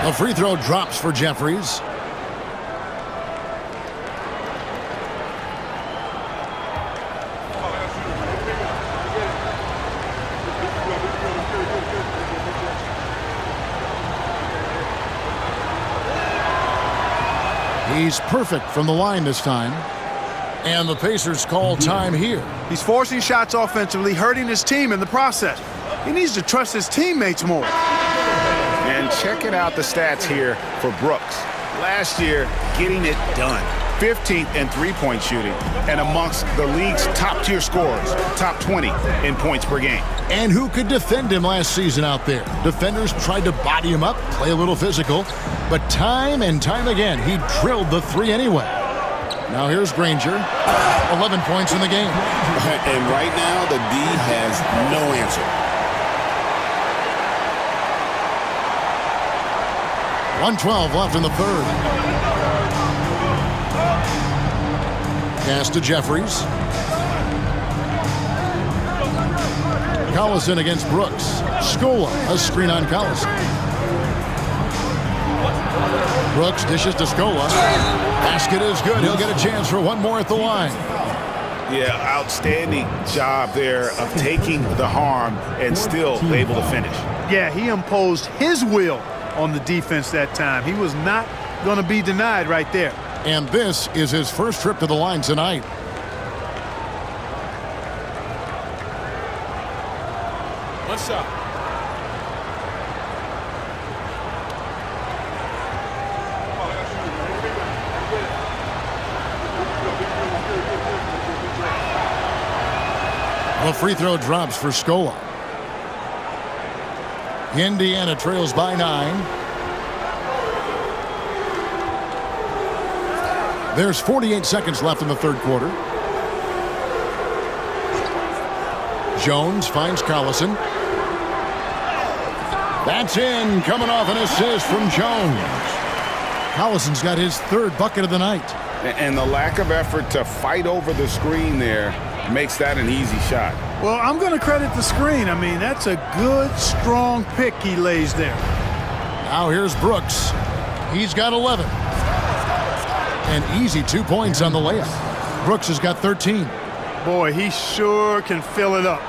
The free throw drops for Jeffries. He's perfect from the line this time. And the Pacers call time here. He's forcing shots offensively, hurting his team in the process. He needs to trust his teammates more. And checking out the stats here for Brooks. Last year, getting it done. 15th in three-point shooting and amongst the league's top-tier scorers, top 20 in points per game. And who could defend him last season out there? Defenders tried to body him up, play a little physical, but time and time again, he drilled the three anyway. Now here's Granger, 11 points in the game. And right now, the D has no answer. 1:12 left in the third. Pass to Jeffries. Collison against Brooks. Scola, a screen on Collison. Brooks dishes to Scola. Basket is good. He'll get a chance for one more at the line. Yeah, outstanding job there of taking the harm and still able to finish. Yeah, he imposed his will on the defense that time. He was not going to be denied right there. And this is his first trip to the line tonight. One shot. The free throw drops for Scola. Indiana trails by 9. There's 48 seconds left in the third quarter. Jones finds Collison. That's in, coming off an assist from Jones. Collison's got his third bucket of the night. And the lack of effort to fight over the screen there makes that an easy shot. Well, I'm going to credit the screen. I mean, that's a good, strong pick he lays there. Now here's Brooks. He's got 11. An easy 2 points on the layup. Brooks has got 13. Boy, he sure can fill it up.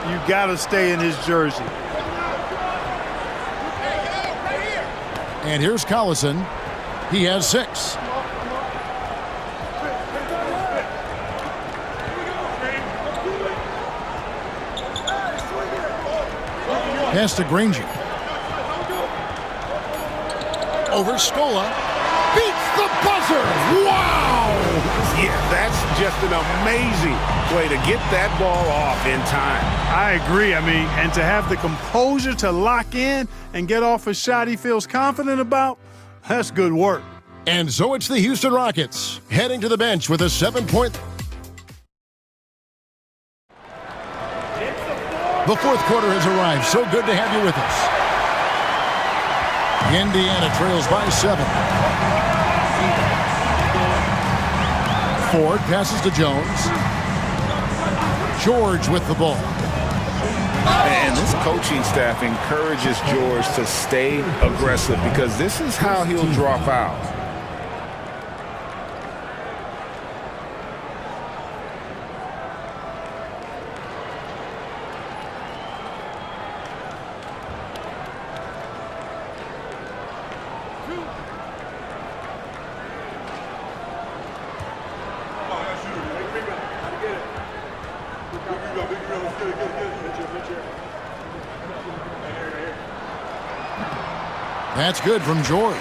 You got to stay in his jersey. And here's Collison. He has 6. Pass to Granger. Over Scola. beats the buzzer. Wow! Yeah, that's just an amazing way to get that ball off in time. I agree. I mean, and to have the composure to lock in and get off a shot he feels confident about, that's good work. And so it's the Houston Rockets heading to the bench with a 7-point. The fourth quarter has arrived. So good to have you with us. Indiana trails by 7. Ford passes to Jones. George with the ball. And this coaching staff encourages George to stay aggressive because this is how he'll draw fouls. That's good from George.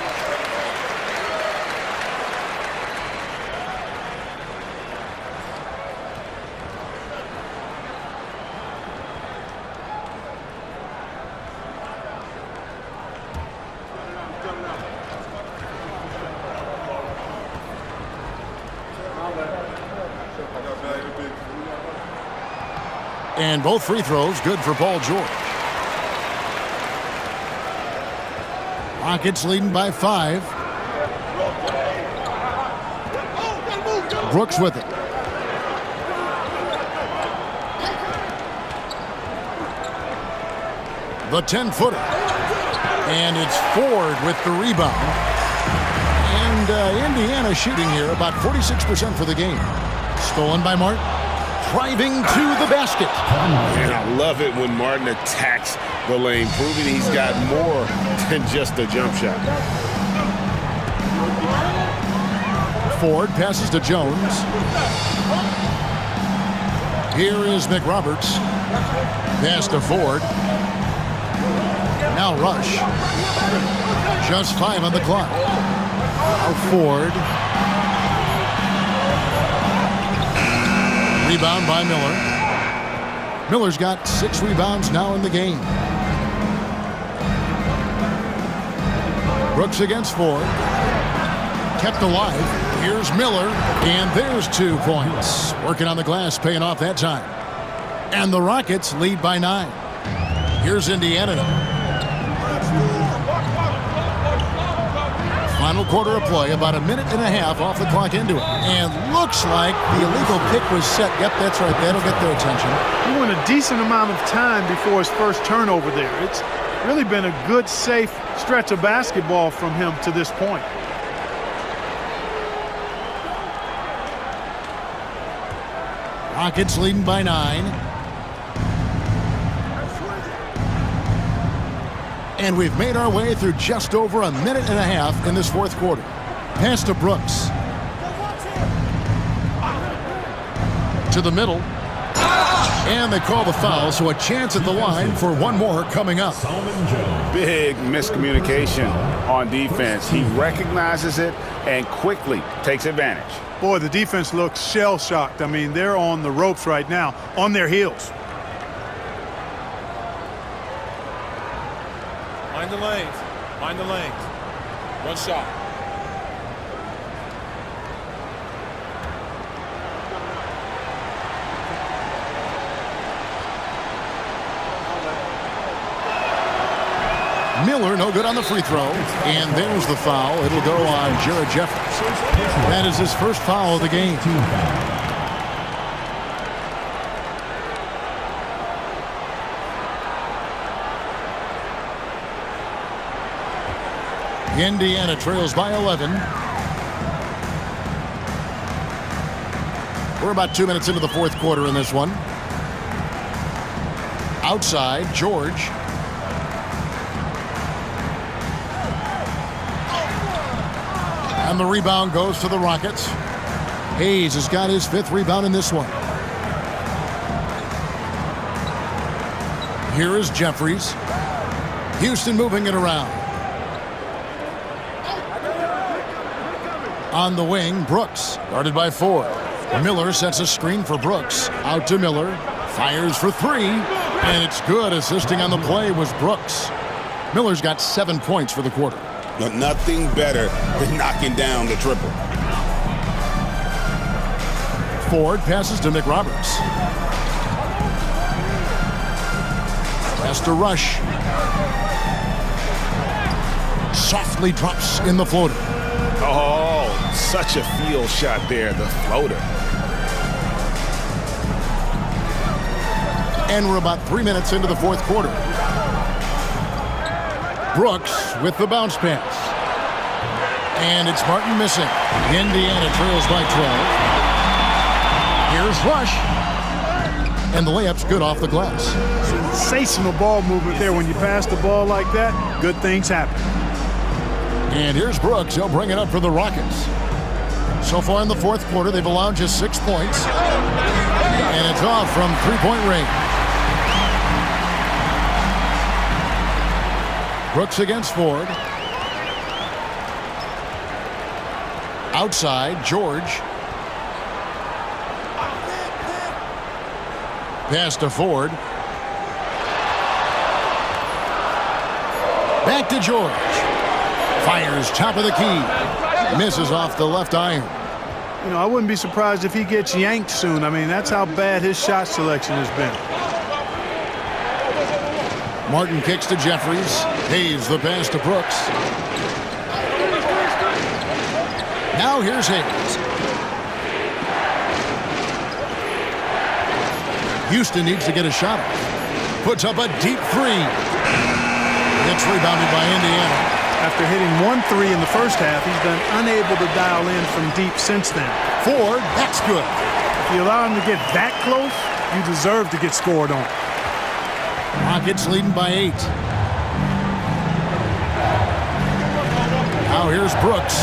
And both free throws good for Paul George. Rockets leading by 5. Brooks with it. The 10-footer. And it's Ford with the rebound. And Indiana shooting here about 46% for the game. Stolen by Martin. Driving to the basket. And I love it when Martin attacks the lane, proving he's got more than just a jump shot. Ford passes to Jones. Here is McRoberts. Pass to Ford. Now Rush. Just 5 on the clock. Now Ford. Rebound by Miller. Miller's got 6 rebounds now in the game. Brooks against Ford. Kept alive. Here's Miller. And there's 2 points. Working on the glass, paying off that time. And the Rockets lead by 9. Here's Indiana. Final quarter of play, about 1.5 minutes off the clock into it. And looks like the illegal pick was set. Yep, that's right. That'll get their attention. He went a decent amount of time before his first turnover there. It's really been a good, safe stretch of basketball from him to this point. Rockets leading by 9. And we've made our way through just over 1.5 minutes in this fourth quarter. Pass to Brooks. To the middle. And they call the foul, so a chance at the line for one more coming up. Big miscommunication on defense. He recognizes it and quickly takes advantage. Boy, the defense looks shell-shocked. I mean, they're on the ropes right now, on their heels. Mind the lanes. Mind the lanes. One shot. Miller, no good on the free throw. And there's the foul. It'll go on Jared Jeffers. That is his first foul of the game. Indiana trails by 11. We're about 2 minutes into the fourth quarter in this one. Outside, George. And the rebound goes to the Rockets. Hayes has got his 5th rebound in this one. Here is Jeffries. Houston moving it around. On the wing, Brooks, guarded by Ford. Miller sets a screen for Brooks. Out to Miller. Fires for three. And it's good. Assisting on the play was Brooks. Miller's got 7 points for the quarter. No, nothing better than knocking down the triple. Ford passes to McRoberts. Pass to Rush. Softly drops in the floater. Oh, such a field shot there, the floater. And we're about 3 minutes into the fourth quarter. Brooks with the bounce pass. And it's Martin missing. Indiana trails by 12. Here's Rush. And the layup's good off the glass. Sensational ball movement there. When you pass the ball like that, good things happen. And here's Brooks. He'll bring it up for the Rockets. So far in the fourth quarter, they've allowed just 6 points. And it's off from three-point range. Brooks against Ford. Outside, George. Pass to Ford. Back to George. Fires top of the key. Misses off the left iron. You know, I wouldn't be surprised if he gets yanked soon. I mean, that's how bad his shot selection has been. Martin kicks to Jeffries. Hayes the pass to Brooks. Now here's Hayes. Houston needs to get a shot off. Puts up a deep three. It's rebounded by Indiana. After hitting 1 3 in the first half, he's been unable to dial in from deep since then. Ford, that's good. If you allow him to get that close, you deserve to get scored on. Rockets leading by 8. Now here's Brooks.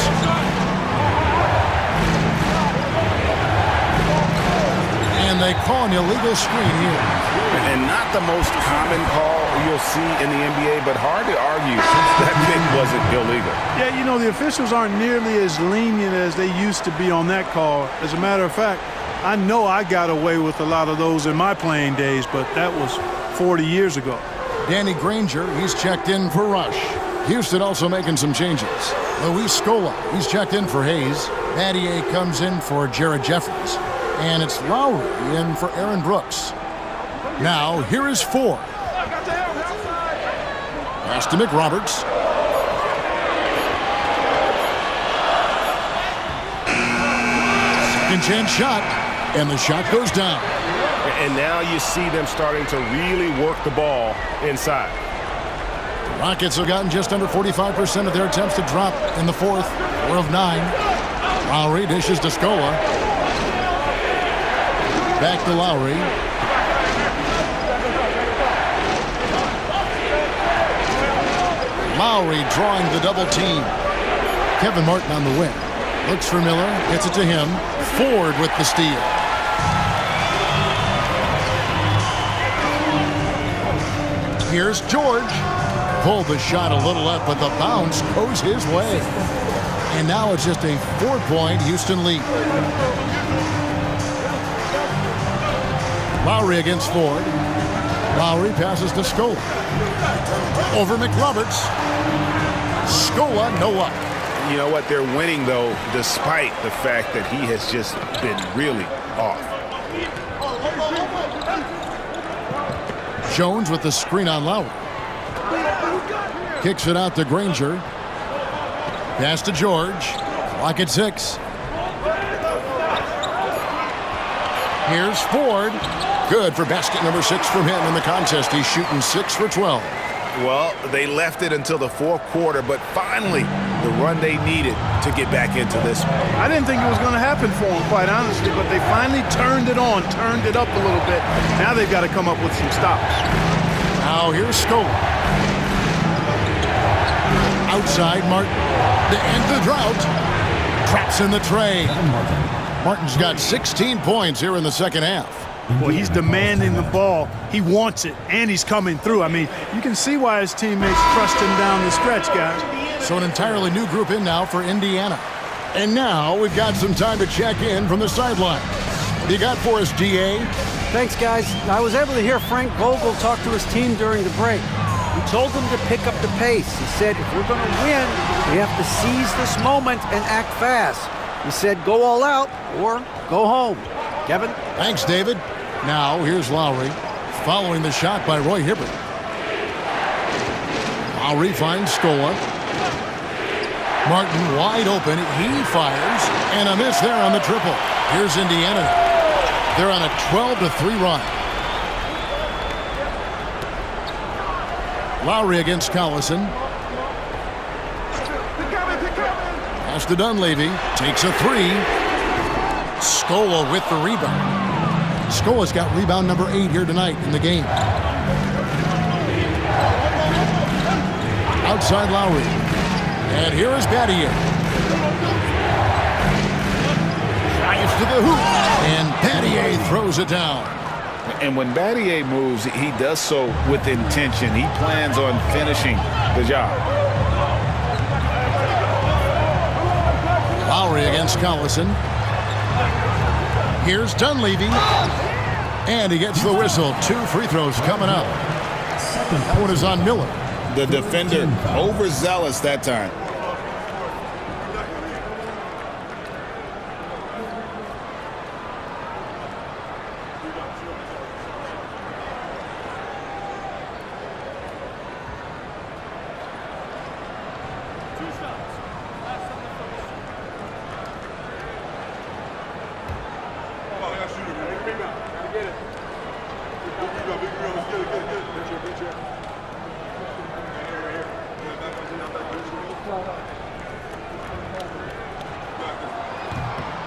And they call an illegal screen here. And not the most common call you'll see in the NBA, but hard to argue since that kick wasn't illegal. Yeah, you know, the officials aren't nearly as lenient as they used to be on that call. As a matter of fact, I know I got away with a lot of those in my playing days, but that was 40 years ago. Danny Granger, he's checked in for Rush. Houston also making some changes. Luis Scola, he's checked in for Hayes. Mattier comes in for Jared Jeffries. And it's Lowry in for Aaron Brooks. Now, here is Ford. Pass to McRoberts. Second chance shot, and the shot goes down. And now you see them starting to really work the ball inside. The Rockets have gotten just under 45% of their attempts to drop in the fourth. 4 of 9. Lowry dishes to Scola. Back to Lowry. Lowry drawing the double team. Kevin Martin on the wing. Looks for Miller. Gets it to him. Ford with the steal. Here's George. Pulled the shot a little up, but the bounce goes his way. And now it's just a 4-point Houston lead. Lowry against Ford. Lowry passes to Scola. Over McRoberts. Scola, no luck. You know what? They're winning, though, despite the fact that he has just been really off. Jones with the screen on Lowry. Kicks it out to Granger. Pass to George. Clock at 6. Here's Ford. Good for basket number 6 from him in the contest. He's shooting 6 for 12. Well, they left it until the fourth quarter, but finally the run they needed to get back into this one. I didn't think it was going to happen for them, quite honestly, but they finally turned it on, turned it up a little bit. Now they've got to come up with some stops. Now here's Scola. Outside, Martin. To end the drought. Traps in the tray. Martin's got 16 points here in the second half. Well, he's demanding the ball. He wants it, and he's coming through. I mean, you can see why his teammates trust him down the stretch, guys. So an entirely new group in now for Indiana. And now we've got some time to check in from the sideline. What do you got for us, DA? Thanks, guys. I was able to hear Frank Vogel talk to his team during the break. He told them to pick up the pace. He said, if we're going to win, we have to seize this moment and act fast. He said, go all out or go home. Kevin? Thanks, David. Now, here's Lowry, following the shot by Roy Hibbert. Lowry finds Scola. Martin wide open. He fires, and a miss there on the triple. Here's Indiana. They're on a 12-3 run. Lowry against Collison. Pass to Dunleavy. Takes a three. Scola with the rebound. Scola's got rebound number 8 here tonight in the game. Outside Lowry. And here is Battier. Drives to the hoop. And Battier throws it down. And when Battier moves, he does so with intention. He plans on finishing the job. Lowry against Collison. Here's Dunleavy. And he gets the whistle. 2 free throws coming up. That one is on Miller. The defender overzealous that time.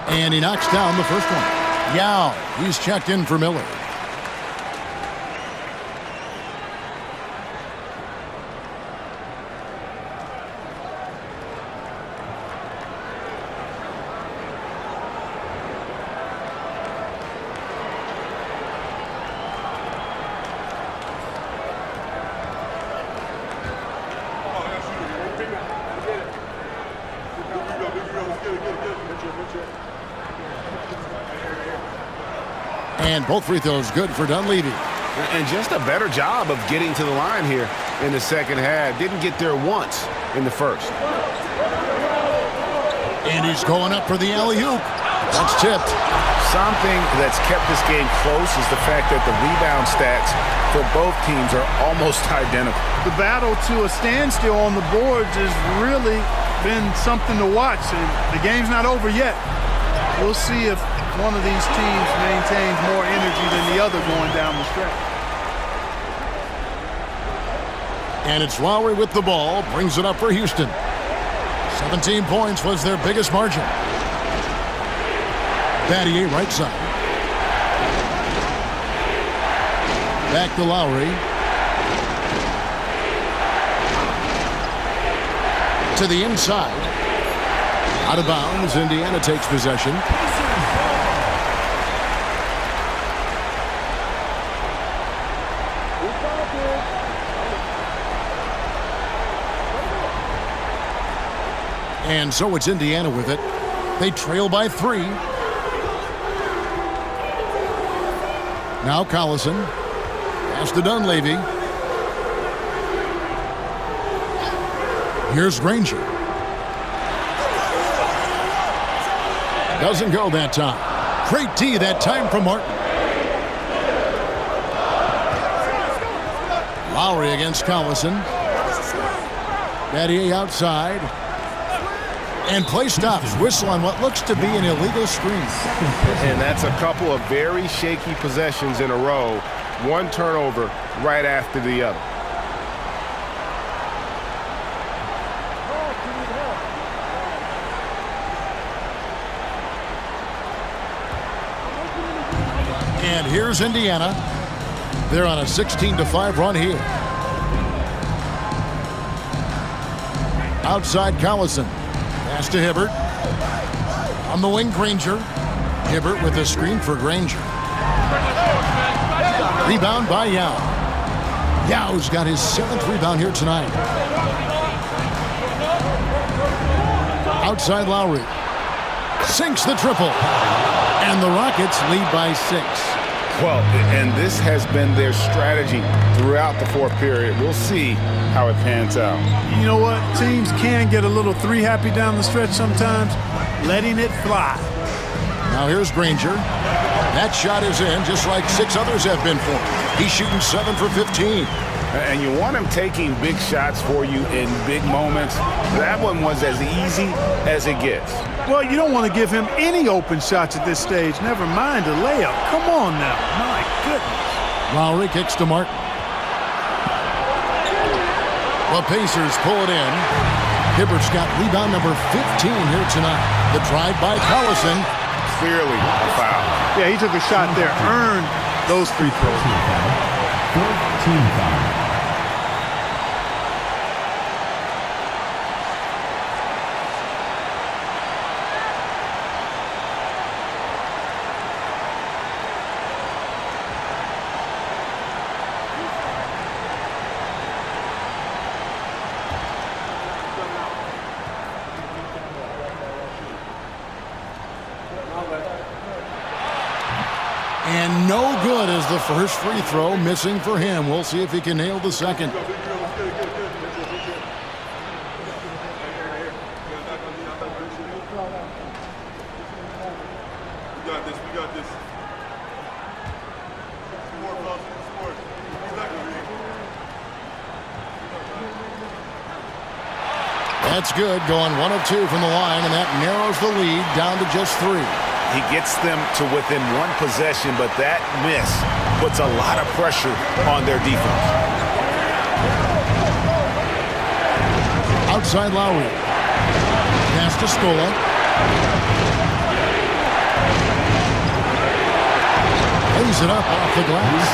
And he knocks down the first one. Yao, he's checked in for Miller. And both free throws good for Dunleavy. And just a better job of getting to the line here in the second half. Didn't get there once in the first. And he's going up for the alley-oop. That's tipped. Something that's kept this game close is the fact that the rebound stats for both teams are almost identical. The battle to a standstill on the boards has really been something to watch. And the game's not over yet. We'll see if one of these teams maintains more energy than the other going down the stretch. And it's Lowry with the ball. Brings it up for Houston. 17 points was their biggest margin. Battier right side. Back to Lowry. To the inside. Out of bounds. Indiana takes possession. And so it's Indiana with it. They trail by 3. Now Collison. Pass to Dunleavy. Here's Granger. Doesn't go that time. Great D that time from Martin. Lowry against Collison. Battier outside. And play stops. Whistle on what looks to be an illegal screen. And that's a couple of very shaky possessions in a row. One turnover right after the other. And here's Indiana. They're on a 16-5 run here. Outside Collison. Pass to Hibbert. On the wing, Granger. Hibbert with a screen for Granger. Rebound by Yao. Yao's got his 7th rebound here tonight. Outside Lowry. Sinks the triple. And the Rockets lead by 6. Well, and this has been their strategy throughout the fourth period. We'll see how it pans out. You know what? Teams can get a little three happy down the stretch sometimes, letting it fly. Now here's Granger. That shot is in, just like 6 others have been for him. He's shooting 7 for 15. And you want him taking big shots for you in big moments. That one was as easy as it gets. Well, you don't want to give him any open shots at this stage, never mind a layup. Come on now. My goodness. Lowry kicks to Martin. The Pacers pull it in. Hibbert's got rebound number 15 here tonight. The drive by Collison. Clearly a foul. Yeah, he took a shot there, earned those free throws. 14 foul. And no good as the first free throw, missing for him. We'll see if he can nail the second. That's good, going 1 of 2 from the line, and that narrows the lead down to just 3. He gets them to within 1 possession, but that miss puts a lot of pressure on their defense. Outside Lowry. Pass to Scola. Lays it up off the glass.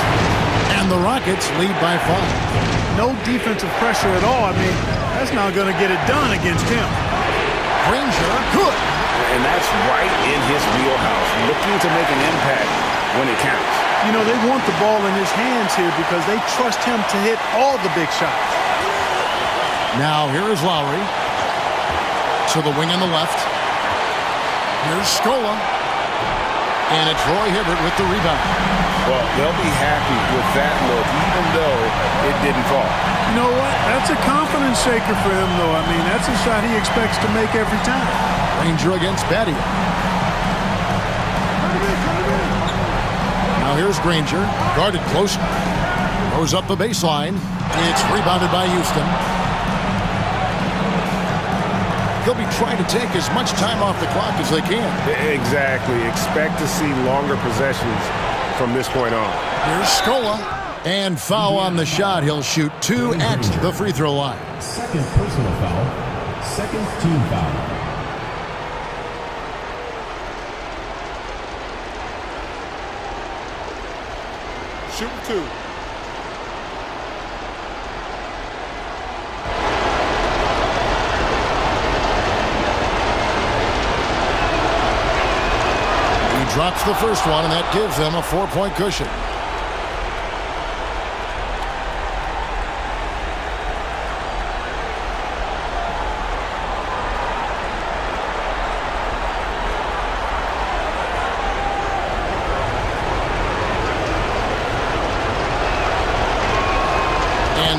And the Rockets lead by 5. No defensive pressure at all. I mean, that's not going to get it done against him. Granger, good. And that's right in his wheelhouse, looking to make an impact when it counts. You know, they want the ball in his hands here because they trust him to hit all the big shots. Now here is Lowry. To the wing on the left. Here's Scola. And it's Roy Hibbert with the rebound. Well, they'll be happy with that look, even though it didn't fall. You know what? That's a confidence shaker for him, though. I mean, that's a shot he expects to make every time. Ranger against Badia. Now here's Granger, guarded close. Goes up the baseline. It's rebounded by Houston. He'll be trying to take as much time off the clock as they can. Exactly. Expect to see longer possessions from this point on. Here's Scola. And foul on the shot. He'll shoot 2 at the free throw line. Second personal foul. Second team foul. Shoot 2. He drops the first one, and that gives them a 4-point cushion.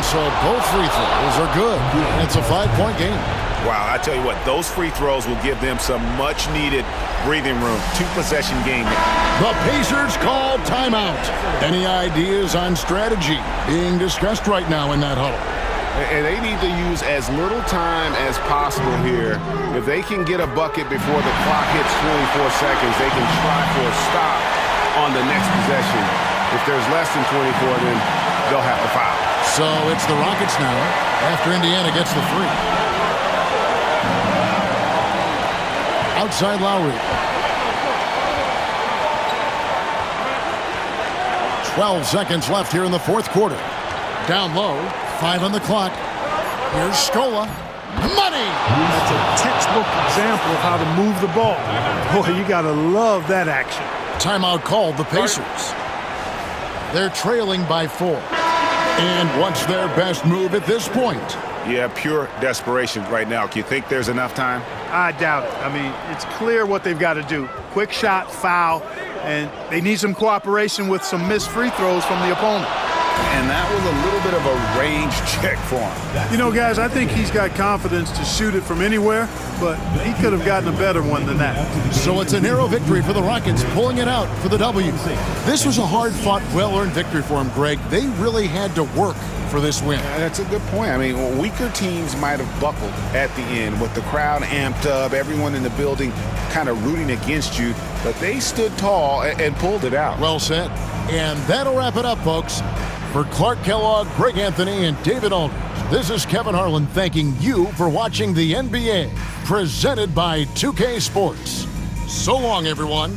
So both free throws are good. It's a 5-point game. Wow, I tell you what, those free throws will give them some much-needed breathing room. 2-possession game now. The Pacers call timeout. Any ideas on strategy being discussed right now in that huddle? And they need to use as little time as possible here. If they can get a bucket before the clock hits 24 seconds, they can try for a stop on the next possession. If there's less than 24, then they'll have to foul. So it's the Rockets now after Indiana gets the free. Outside Lowry. 12 seconds left here in the fourth quarter. Down low, 5 on the clock. Here's Scola. Money! That's a textbook example of how to move the ball. Boy, you got to love that action. Timeout called the Pacers. They're trailing by 4. And what's their best move at this point? Yeah, pure desperation right now. Do you think there's enough time? I doubt it. I mean, it's clear what they've got to do. Quick shot, foul, and they need some cooperation with some missed free throws from the opponent. And that was a little bit of a range check for him. You know, guys, I think he's got confidence to shoot it from anywhere, but he could have gotten a better one than that. So it's a narrow victory for the Rockets, pulling it out for the W. This was a hard-fought, well-earned victory for him, Greg. They really had to work for this win. That's a good point. I mean, weaker teams might have buckled at the end with the crowd amped up, everyone in the building kind of rooting against you, but they stood tall and pulled it out. Well said. And that'll wrap it up, folks. For Clark Kellogg, Greg Anthony, and David Aldridge, this is Kevin Harlan thanking you for watching the NBA, presented by 2K Sports. So long, everyone.